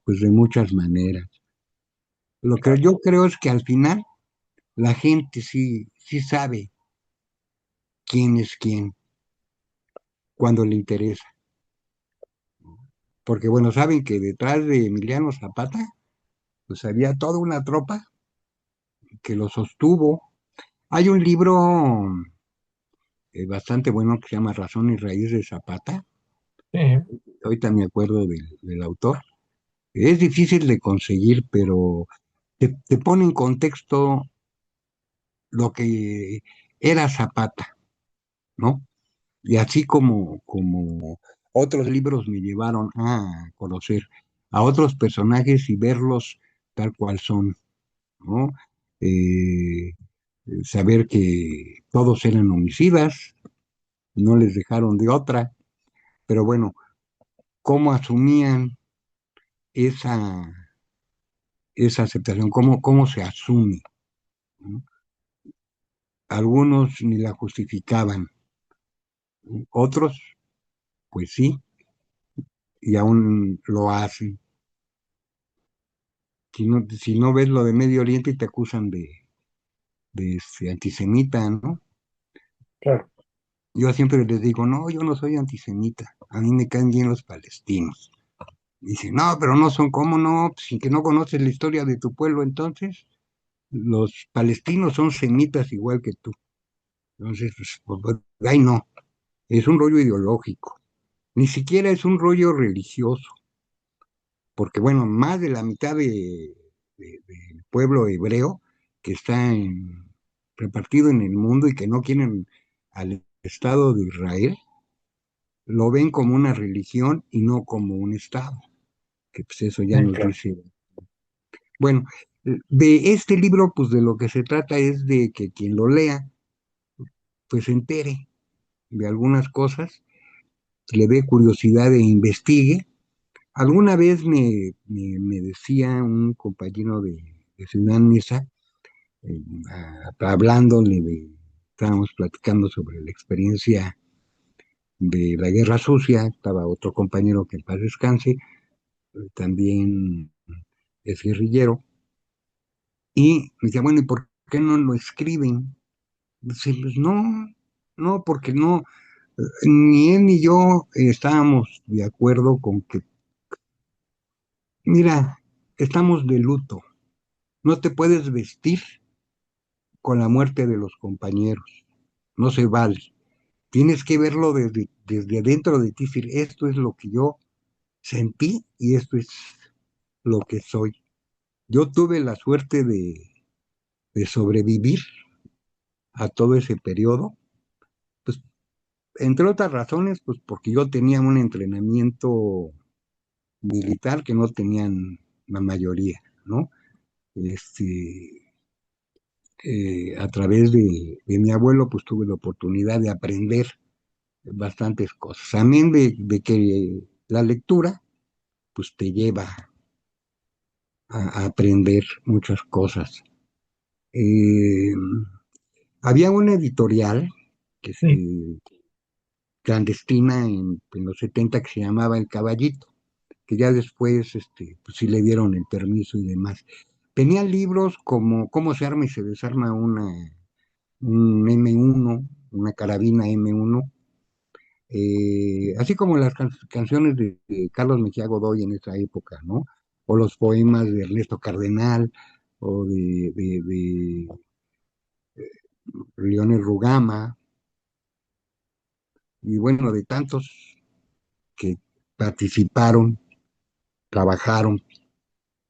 S2: pues de muchas maneras. Lo que
S1: claro,
S2: yo creo es que al final la gente sí sabe quién es quién cuando le interesa. Porque bueno, saben que detrás de Emiliano Zapata, pues había toda una tropa que lo sostuvo. Hay un libro bastante bueno que se llama Razón y Raíz de Zapata.
S1: sí,
S2: Ahorita me acuerdo del autor. Es difícil de conseguir, pero te pone en contexto lo que era Zapata, ¿no? Y así como otros libros me llevaron a conocer a otros personajes y verlos tal cual son, ¿no? Eh, Saber que todos eran homicidas, no les dejaron de otra, pero bueno, cómo asumían esa, esa aceptación, cómo se asume, ¿no? Algunos ni la justificaban, ¿no? Otros, pues sí, y aún lo hacen. Si no ves lo de Medio Oriente te acusan de antisemita, ¿no?
S1: Claro,
S2: Yo siempre les digo, no, yo no soy antisemita, a mí me caen bien los palestinos. Dice, no, pero no son, ¿cómo no? Sin que no conoces la historia de tu pueblo, entonces los palestinos son semitas igual que tú. Entonces, ay no, es un rollo ideológico, ni siquiera es un rollo religioso, porque bueno, más de la mitad del pueblo hebreo que está repartido en el mundo y que no quieren al Estado de Israel, lo ven como una religión y no como un Estado, que pues eso ya
S1: sí,
S2: nos
S1: claro.
S2: dice. Bueno, de este libro, pues de lo que se trata es de que quien lo lea, pues se entere de algunas cosas, le dé curiosidad e investigue. Alguna vez me decía un compañero de Ciudad Mesa, eh, hablándole estábamos platicando sobre la experiencia de la Guerra Sucia, estaba otro compañero que en paz descanse, también es guerrillero, y me decía, bueno, ¿y por qué no lo escriben? Dice, pues no, no, porque no, ni él ni yo estábamos de acuerdo con que, mira, estamos de luto, no te puedes vestir con la muerte de los compañeros, no se vale. Tienes que verlo desde dentro de ti, decir, esto es lo que yo sentí y esto es lo que soy. Yo tuve la suerte de sobrevivir a todo ese periodo, pues entre otras razones, pues porque yo tenía un entrenamiento militar que no tenían la mayoría, ¿no? Este, a través de mi abuelo, pues tuve la oportunidad de aprender bastantes cosas. También de que la lectura, pues te lleva a aprender muchas cosas. Eh, Había una editorial que
S1: Sí,
S2: clandestina en los 70 que se llamaba El Caballito, que ya después pues sí le dieron el permiso y demás. Tenía libros como Cómo se arma y se desarma un M1, una carabina M1, así como las canciones de Carlos Mejía Godoy en esa época, ¿no? O los poemas de Ernesto Cardenal, o de Leonel Rugama, y bueno, de tantos que participaron, trabajaron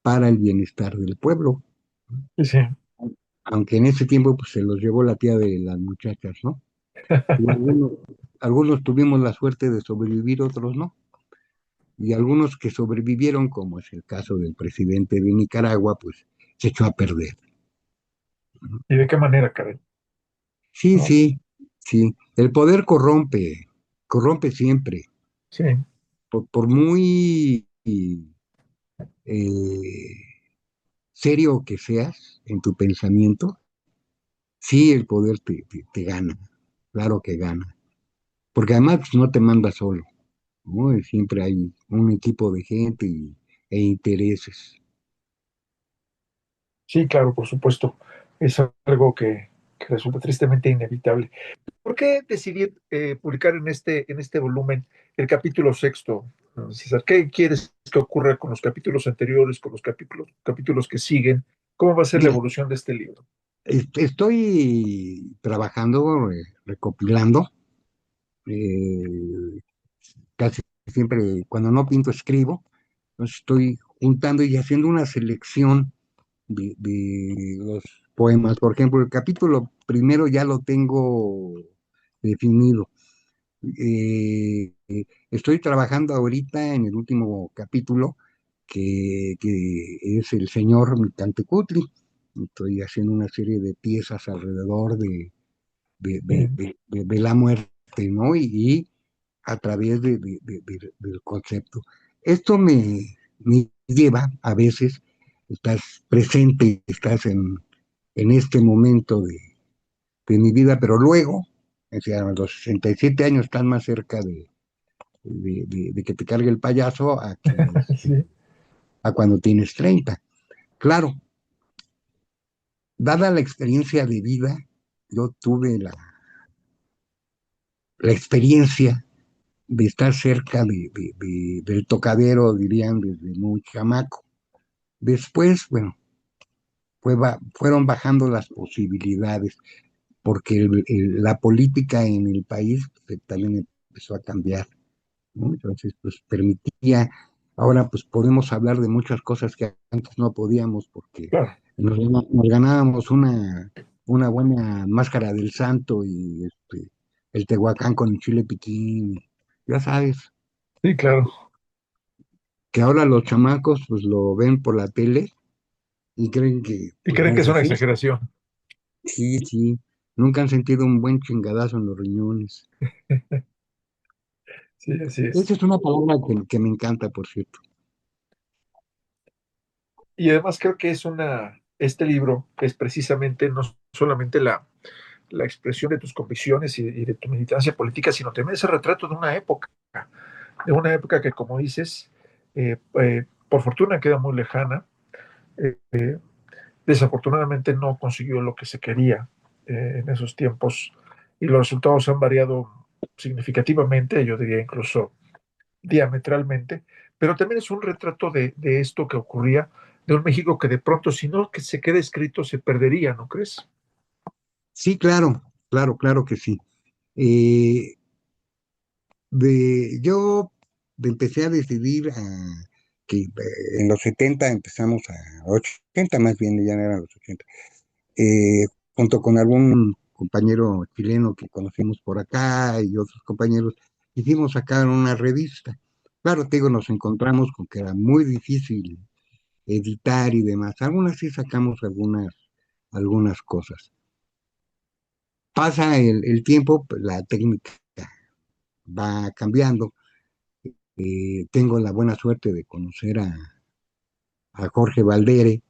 S2: para el bienestar del pueblo,
S1: sí, sí.
S2: aunque en ese tiempo pues, se los llevó la tía de las muchachas, ¿no? Y algunos tuvimos la suerte de sobrevivir, otros no. Y algunos que sobrevivieron, como es el caso del presidente de Nicaragua, pues se echó a perder.
S1: ¿Y de qué manera, Karen?
S2: Sí,
S1: ¿No?
S2: sí, sí. El poder corrompe, corrompe siempre.
S1: Sí,
S2: Por muy eh, serio que seas en tu pensamiento, sí, el poder te gana, claro que gana. Porque además pues, no te manda solo, ¿no? Y siempre hay un equipo de gente e intereses.
S1: sí, claro, por supuesto. Es algo que resulta tristemente inevitable. ¿Por qué decidir publicar en este volumen el capítulo sexto, César? ¿Qué quieres que ocurra con los capítulos anteriores, con los capítulos que siguen? ¿Cómo va a ser la
S2: Mira,
S1: evolución de este libro?
S2: estoy trabajando, recopilando, eh, casi siempre cuando no pinto escribo, entonces estoy juntando y haciendo una selección de los poemas. Por ejemplo, el capítulo primero ya lo tengo definido. Estoy trabajando ahorita en el último capítulo, que es el señor Micantecutli. Estoy haciendo una serie de piezas alrededor
S1: Sí,
S2: de la muerte, ¿no? Y a través del concepto. Esto me lleva a veces, estás presente, estás en este momento de mi vida, pero luego, o sea, a los 67 años están más cerca de que te cargue el payaso
S1: Sí,
S2: a cuando tienes 30. Claro, dada la experiencia de vida, yo tuve la experiencia de estar cerca del tocadero, dirían, desde muy chamaco. Después, bueno, fueron bajando las posibilidades, porque la política en el país también empezó a cambiar, ¿no? Entonces, pues permitía, ahora pues podemos hablar de muchas cosas que antes no podíamos, porque
S1: claro.
S2: nos ganábamos una buena máscara del santo y el Tehuacán con el chile piquín, ya sabes,
S1: Sí, claro.
S2: que ahora los chamacos pues lo ven por la tele y creen que
S1: Y
S2: pues
S1: creen
S2: no
S1: que
S2: es
S1: es una
S2: así.
S1: exageración.
S2: Sí, sí, nunca han sentido un buen chingadazo en los riñones.
S1: Sí, así es.
S2: Esa es una palabra que me encanta, por cierto.
S1: Y además creo que este libro es precisamente no solamente la expresión de tus convicciones y de tu militancia política, sino también ese retrato de una época que, como dices, por fortuna queda muy lejana. Eh, Desafortunadamente no consiguió lo que se quería en esos tiempos y los resultados han variado significativamente, yo diría incluso diametralmente, pero también es un retrato de esto que ocurría, de un México que de pronto, si no que se queda escrito, se perdería, ¿no crees?
S2: Sí, claro, claro, claro que sí. Eh, yo empecé a decidir que en los 70 empezamos 80 más bien, ya no eran los 80, eh, junto con algún compañero chileno que conocimos por acá y otros compañeros, hicimos sacar una revista. Claro, te digo, nos encontramos con que era muy difícil editar y demás. Algunas sí sacamos algunas cosas. Pasa el tiempo, pues, la técnica va cambiando. Tengo la buena suerte de conocer a Jorge Valdere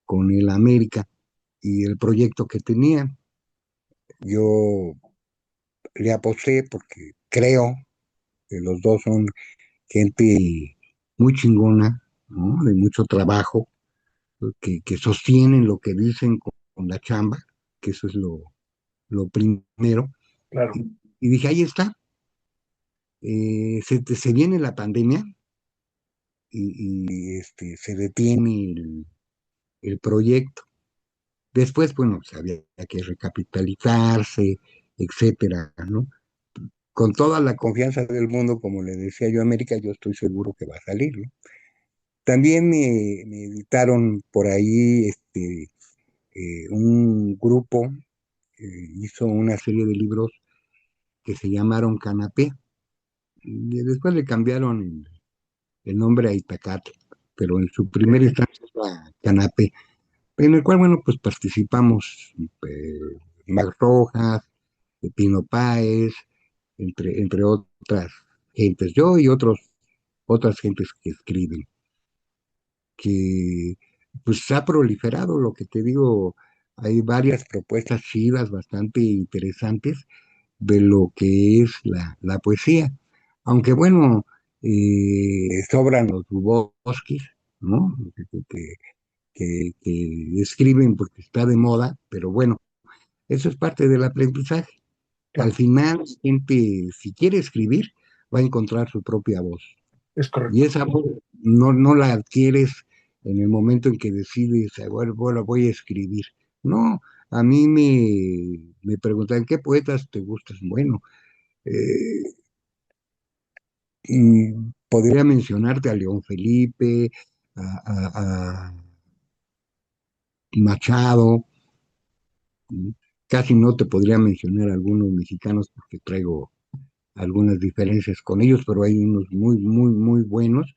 S2: con el América y el proyecto que tenía. Yo le aposté porque creo que los dos son gente muy chingona, ¿no? De mucho trabajo, que sostienen lo que dicen con la chamba, que eso es lo primero.
S1: Claro,
S2: Y dije, ahí está, se viene la pandemia se detiene el proyecto. Después, bueno, pues había que recapitalizarse, etcétera, ¿no? Con toda la confianza del mundo, como le decía yo a América, yo estoy seguro que va a salir, ¿no? También me editaron por ahí un grupo, hizo una serie de libros que se llamaron Canapé, y después le cambiaron el nombre a Itacate, pero en su primera
S1: ok,
S2: instancia era Canapé, en el cual, bueno, pues participamos Max Rojas, Pino Páez, entre otras gentes, yo y otras gentes que escriben, que pues ha proliferado lo que te digo, hay varias propuestas chidas, bastante interesantes de lo que es la poesía. Aunque bueno, sobran los Duboskis, ¿no? Que escriben porque está de moda, pero bueno, eso es parte del aprendizaje. Al
S1: claro,
S2: final, gente, si quiere escribir, va a encontrar su propia voz.
S1: es
S2: Y
S1: correcto.
S2: esa voz no la adquieres en el momento en que decides, bueno, voy a escribir. No, a mí me preguntan, ¿qué poetas te gustan? Bueno, eh, y podría mencionarte a León Felipe, a Machado, casi no te podría mencionar algunos mexicanos porque traigo algunas diferencias con ellos, pero hay unos muy, muy, muy buenos.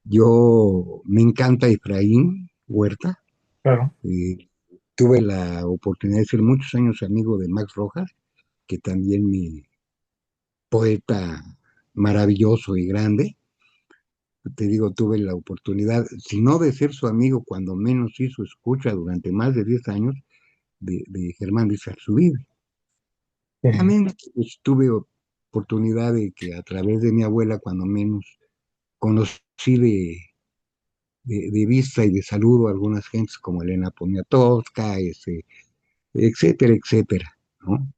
S2: Yo me encanta Efraín Huerta.
S1: Claro,
S2: eh, Tuve la oportunidad de ser muchos años amigo de Max Rojas, que también mi poeta maravilloso y grande. Te digo, tuve la oportunidad, si no de ser su amigo, cuando menos hizo escucha durante más de 10 años de Germán de Zarzubide.
S1: sí,
S2: También pues, tuve oportunidad de que a través de mi abuela, cuando menos, conocí de vista y de saludo a algunas gentes como Elena Poniatowska, etcétera, etcétera, ¿no?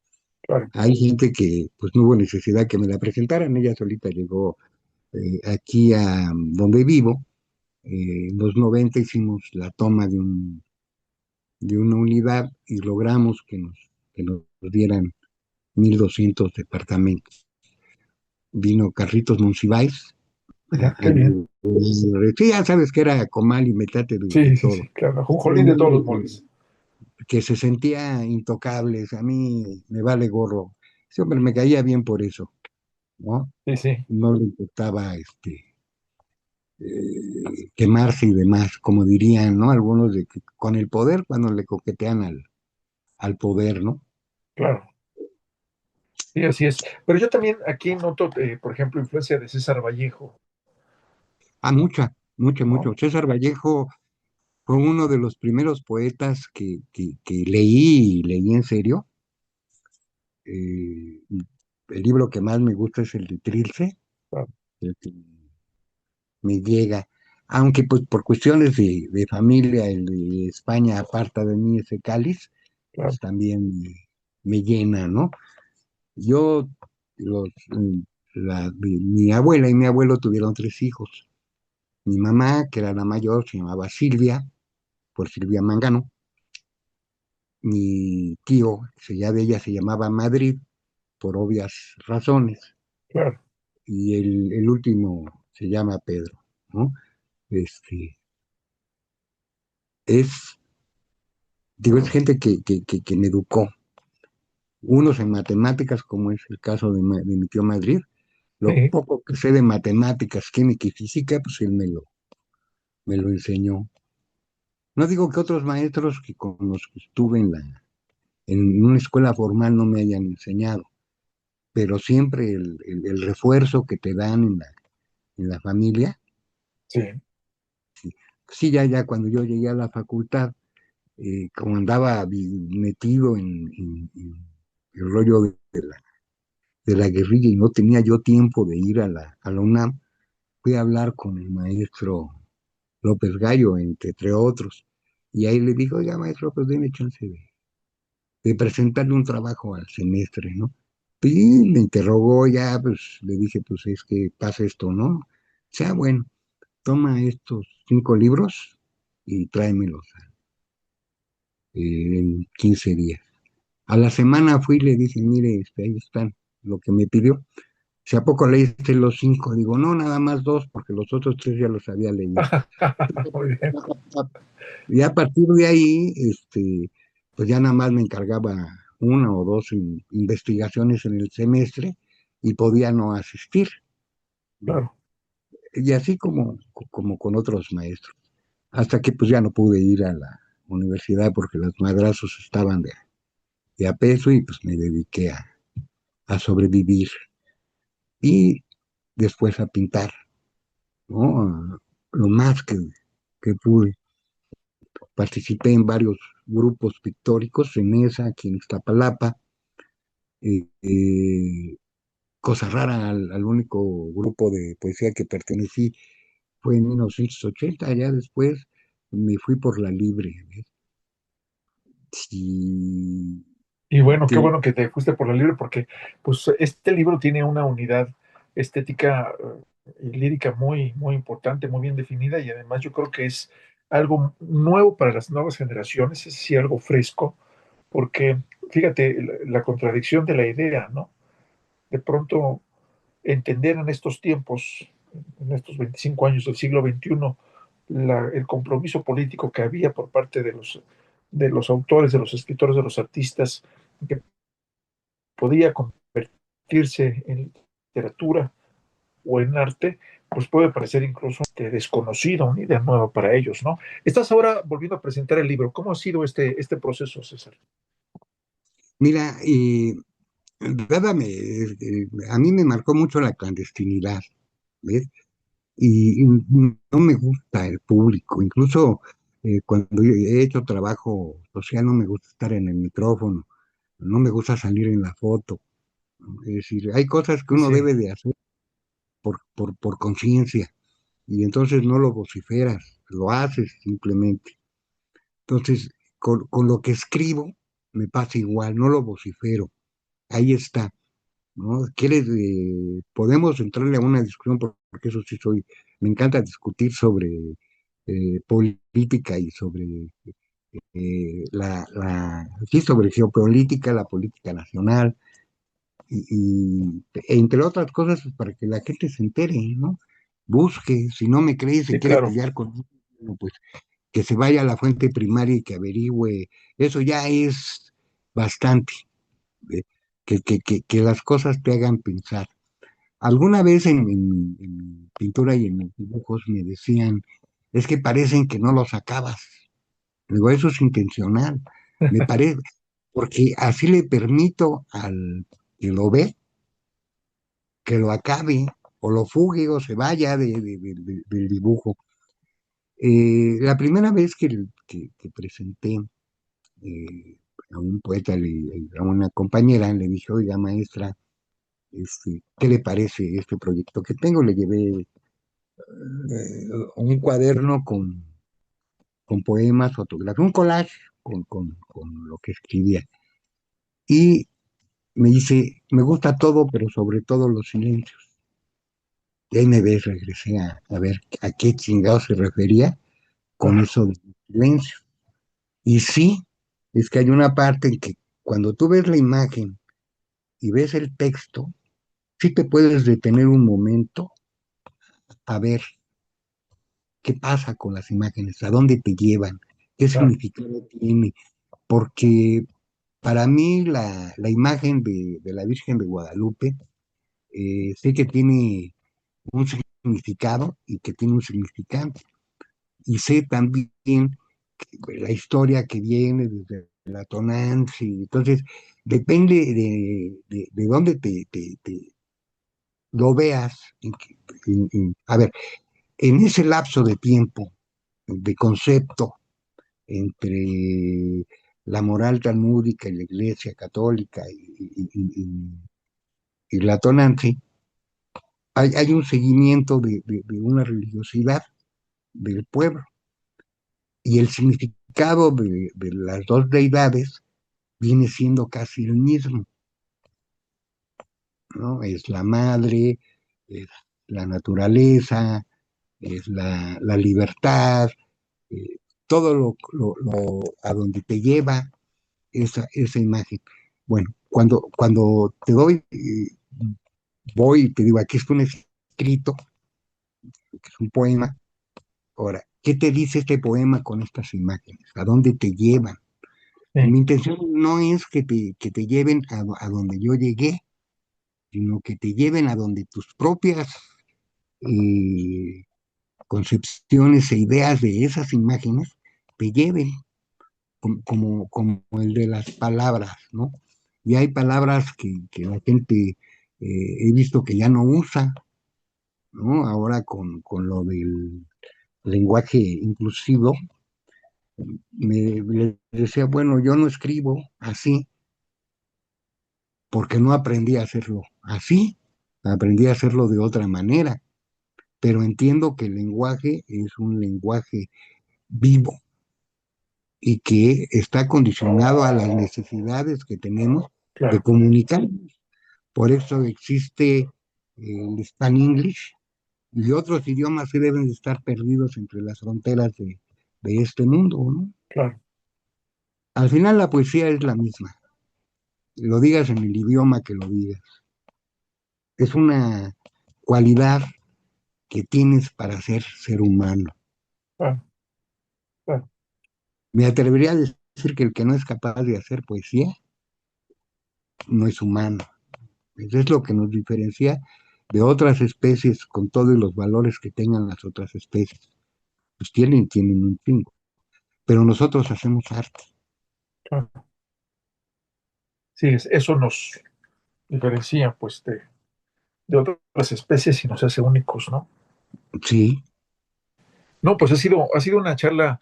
S1: claro.
S2: Hay gente que pues no hubo necesidad que me la presentaran, ella solita llegó aquí a donde vivo. En los 90 hicimos la toma de una unidad y logramos que nos dieran 1,200 departamentos. Vino Carlitos Monsiváis.
S1: Mira, qué bien.
S2: Sí, ya sabes que era comal y metate de
S1: Sí, sí,
S2: todo.
S1: sí, claro.
S2: Un
S1: Jolín de todos
S2: hombre
S1: los moles.
S2: que se sentía intocable, a mí me vale gorro. Ese hombre me caía bien por eso, ¿no?
S1: Sí, sí,
S2: No le importaba quemarse y demás, como dirían, ¿no? Algunos de que con el poder cuando le coquetean al poder, ¿no?
S1: claro. Sí, así es. Pero yo también aquí noto, por ejemplo, influencia de César Vallejo,
S2: Ah, mucha, mucha, mucho.
S1: ¿no?
S2: César Vallejo fue uno de los primeros poetas que leí y leí en serio. Eh, el libro que más me gusta es el de Trilce,
S1: Claro,
S2: el que me llega, aunque pues por cuestiones de familia, el de España aparta de mí ese cáliz,
S1: claro,
S2: pues también me llena, ¿no? Yo, los, mi abuela y mi abuelo tuvieron 3 hijos. Mi mamá, que era la mayor, se llamaba Silvia, por Silvia Mangano. Mi tío, que ya de ella se llamaba Madrid, por obvias razones.
S1: claro.
S2: Y el último se llama Pedro, ¿no? Este, es, digo, es gente que me educó. Unos en matemáticas, como es el caso de mi tío Madrid. Lo
S1: Sí,
S2: poco que sé de matemáticas, química y física, pues él me lo enseñó. No digo que otros maestros que con los que estuve en una escuela formal no me hayan enseñado, pero siempre el refuerzo que te dan en la familia.
S1: sí,
S2: Sí, ya cuando yo llegué a la facultad, como andaba metido en el rollo de la guerrilla y no tenía yo tiempo de ir a la UNAM, fui a hablar con el maestro López Gallo, entre otros. Y ahí le dijo, oiga, maestro, pues deme chance de presentarle un trabajo al semestre, ¿no? Y me interrogó ya, pues le dije, pues es que pasa esto, ¿no? Sea bueno, toma estos 5 libros y tráemelos en 15 días. A la semana fui y le dije, mire, ahí están, lo que me pidió. Si a poco leíste los 5, digo, no, nada más 2, porque los otros 3 ya los había leído.
S1: muy bien,
S2: Y a partir de ahí, pues ya nada más me encargaba 1 o 2 investigaciones en el semestre y podía no asistir, ¿no?
S1: claro,
S2: Y así como con otros maestros. Hasta que pues ya no pude ir a la universidad porque los madrazos estaban de a peso y pues me dediqué a sobrevivir y después a pintar, ¿no? Lo más que pude. Participé en varios grupos pictóricos en esa, aquí en Iztapalapa. eh, eh, Cosa rara, al único grupo de poesía que pertenecí fue en 1980, ya después me fui por la libre, ¿ves? Sí,
S1: y bueno, qué
S2: que,
S1: bueno que te fuiste por la libre porque pues este libro tiene una unidad estética y lírica muy, muy importante, muy bien definida y además yo creo que es algo nuevo para las nuevas generaciones, es sí algo fresco, porque fíjate la contradicción de la idea, ¿no? De pronto entender en estos tiempos, en estos 25 años del siglo XXI, el compromiso político que había por parte de los autores, de los escritores, de los artistas, que podía convertirse en literatura o en arte, pues puede parecer incluso desconocido, una idea nueva para ellos, ¿no? Estás ahora volviendo a presentar el libro. ¿Cómo ha sido este proceso, César?
S2: mira, a mí me marcó mucho la clandestinidad, ¿ves? Y no me gusta el público, incluso cuando he hecho trabajo social no me gusta estar en el micrófono, no me gusta salir en la foto, Es decir, hay cosas que
S1: Sí,
S2: uno
S1: sí,
S2: debe de hacer por conciencia y entonces no lo vociferas, lo haces simplemente. Entonces, con lo que escribo me pasa igual, no lo vocifero, ahí está, ¿no? Podemos entrarle a una discusión porque eso sí soy, me encanta discutir sobre política y sobre sí, sobre geopolítica, la política nacional, entre otras cosas, pues, para que la gente se entere, ¿no? Busque, si no me cree, se
S1: sí,
S2: quiere
S1: claro.
S2: pelear conmigo, pues que se vaya a la fuente primaria y que averigüe, eso ya es bastante, ¿eh? Que las cosas te hagan pensar. Alguna vez en mi pintura y en mis dibujos me decían, es que parecen que no los acabas. Digo, eso es intencional, me parece, porque así le permito al que lo ve que lo acabe o lo fugue o se vaya del dibujo. La primera vez que presenté a un poeta, a una compañera, le dije, oiga, maestra, ¿qué le parece este proyecto que tengo? Le llevé un cuaderno con poemas, fotografías, un collage con lo que escribía. Y me dice, me gusta todo, pero sobre todo los silencios. Y ahí me ves, regresé a ver a qué chingado se refería con
S1: Claro,
S2: eso de silencio. Y sí, es que hay una parte en que cuando tú ves la imagen y ves el texto, sí te puedes detener un momento a ver qué pasa con las imágenes, a dónde te llevan, qué
S1: claro.
S2: significado tiene, porque para mí la imagen de la Virgen de Guadalupe, sé que tiene un significado y que tiene un significante, y sé también la historia que viene desde la Tonantzin, entonces depende de dónde te lo veas, a ver, en ese lapso de tiempo, de concepto entre la moral talmúdica y la iglesia católica y la Tonantzin, hay un seguimiento de una religiosidad del pueblo y el significado de las dos deidades viene siendo casi el mismo, ¿no? Es la madre, es la naturaleza, es la libertad, eh, todo a donde te lleva esa imagen. Bueno, cuando te doy, voy y te digo, aquí está un escrito, que es un poema. Ahora, ¿qué te dice este poema con estas imágenes? ¿A dónde te llevan? Mi
S1: Sí,
S2: intención no es que te lleven a donde yo llegué, sino que te lleven a donde tus propias eh, concepciones e ideas de esas imágenes te lleven, como el de las palabras, ¿no? Y hay palabras que la gente he visto que ya no usa, ¿no? Ahora con lo del lenguaje inclusivo, le decía, bueno, yo no escribo así porque no aprendí a hacerlo así, aprendí a hacerlo de otra manera, pero entiendo que el lenguaje es un lenguaje vivo y que está condicionado a las necesidades que tenemos de
S1: claro,
S2: comunicar. Por eso existe el Span English y otros idiomas que deben de estar perdidos entre las fronteras de este mundo, ¿no?
S1: claro.
S2: Al final la poesía es la misma, lo digas en el idioma que lo digas. Es una cualidad que tienes para ser ser humano.
S1: Claro, claro.
S2: Me atrevería a decir que el que no es capaz de hacer poesía no es humano. Eso es lo que nos diferencia de otras especies con todos los valores que tengan las otras especies. Pues tienen un chingo. Pero nosotros hacemos arte.
S1: Claro. Sí, eso nos diferencia, pues, de otras especies y nos hace únicos, ¿no?
S2: Sí,
S1: No, pues ha sido una charla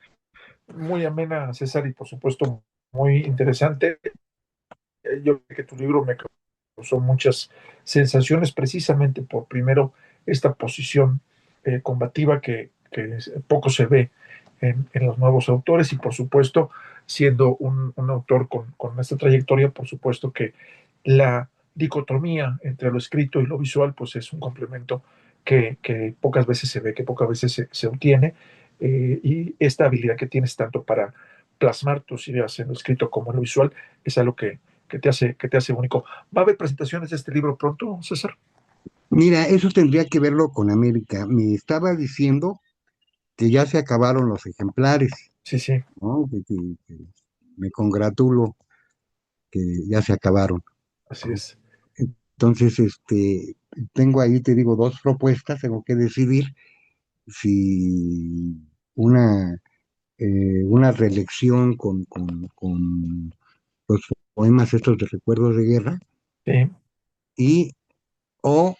S1: muy amena, César, y por supuesto muy interesante. Yo creo que tu libro me causó muchas sensaciones precisamente por primero esta posición combativa que poco se ve en los nuevos autores y por supuesto siendo un autor con esta trayectoria, por supuesto que la dicotomía entre lo escrito y lo visual pues es un complemento que pocas veces se ve, que pocas veces se obtiene y esta habilidad que tienes tanto para plasmar tus ideas en lo escrito como en lo visual es algo que te hace único. ¿Va a haber presentaciones de este libro pronto, César?
S2: Mira, eso tendría que verlo con América. Me estaba diciendo que ya se acabaron los ejemplares,
S1: Sí, sí,
S2: ¿no? Que me congratulo que ya se acabaron,
S1: así
S2: ¿no?
S1: es.
S2: Entonces, tengo ahí, te digo, dos propuestas, tengo que decidir si una, una reelección con los poemas estos de recuerdos de guerra
S1: Sí,
S2: y o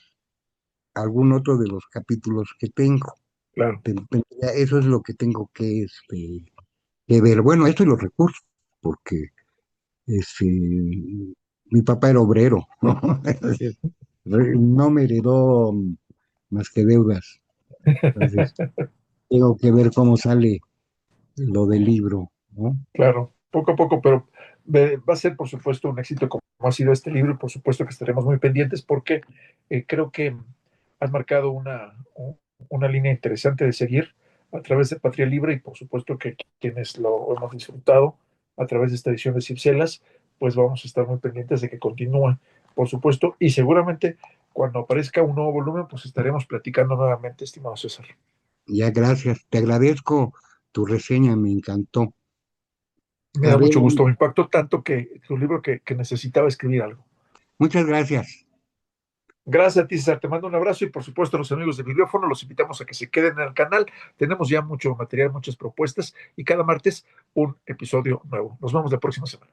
S2: algún otro de los capítulos que tengo.
S1: claro,
S2: Eso es lo que tengo que ver. Bueno, esto y los recursos, porque este, mi papá era obrero, ¿no? Entonces, no me heredó más que deudas. Entonces, tengo que ver cómo sale lo del libro, ¿no?
S1: claro, poco a poco, pero va a ser por supuesto un éxito como ha sido este libro y por supuesto que estaremos muy pendientes porque creo que has marcado una línea interesante de seguir a través de Patria Libre y por supuesto que quienes lo hemos disfrutado a través de esta edición de Cipselas, pues vamos a estar muy pendientes de que continúe, por supuesto, y seguramente cuando aparezca un nuevo volumen, pues estaremos platicando nuevamente, estimado César.
S2: Ya, gracias. Te agradezco tu reseña, me encantó.
S1: Me
S2: A
S1: da
S2: ver,
S1: mucho gusto, me impactó tanto que tu libro que necesitaba escribir algo.
S2: muchas gracias.
S1: Gracias a ti, César. Te mando un abrazo y por supuesto a los amigos de Bibliófono los invitamos a que se queden en el canal. Tenemos ya mucho material, muchas propuestas y cada martes un episodio nuevo. Nos vemos la próxima semana.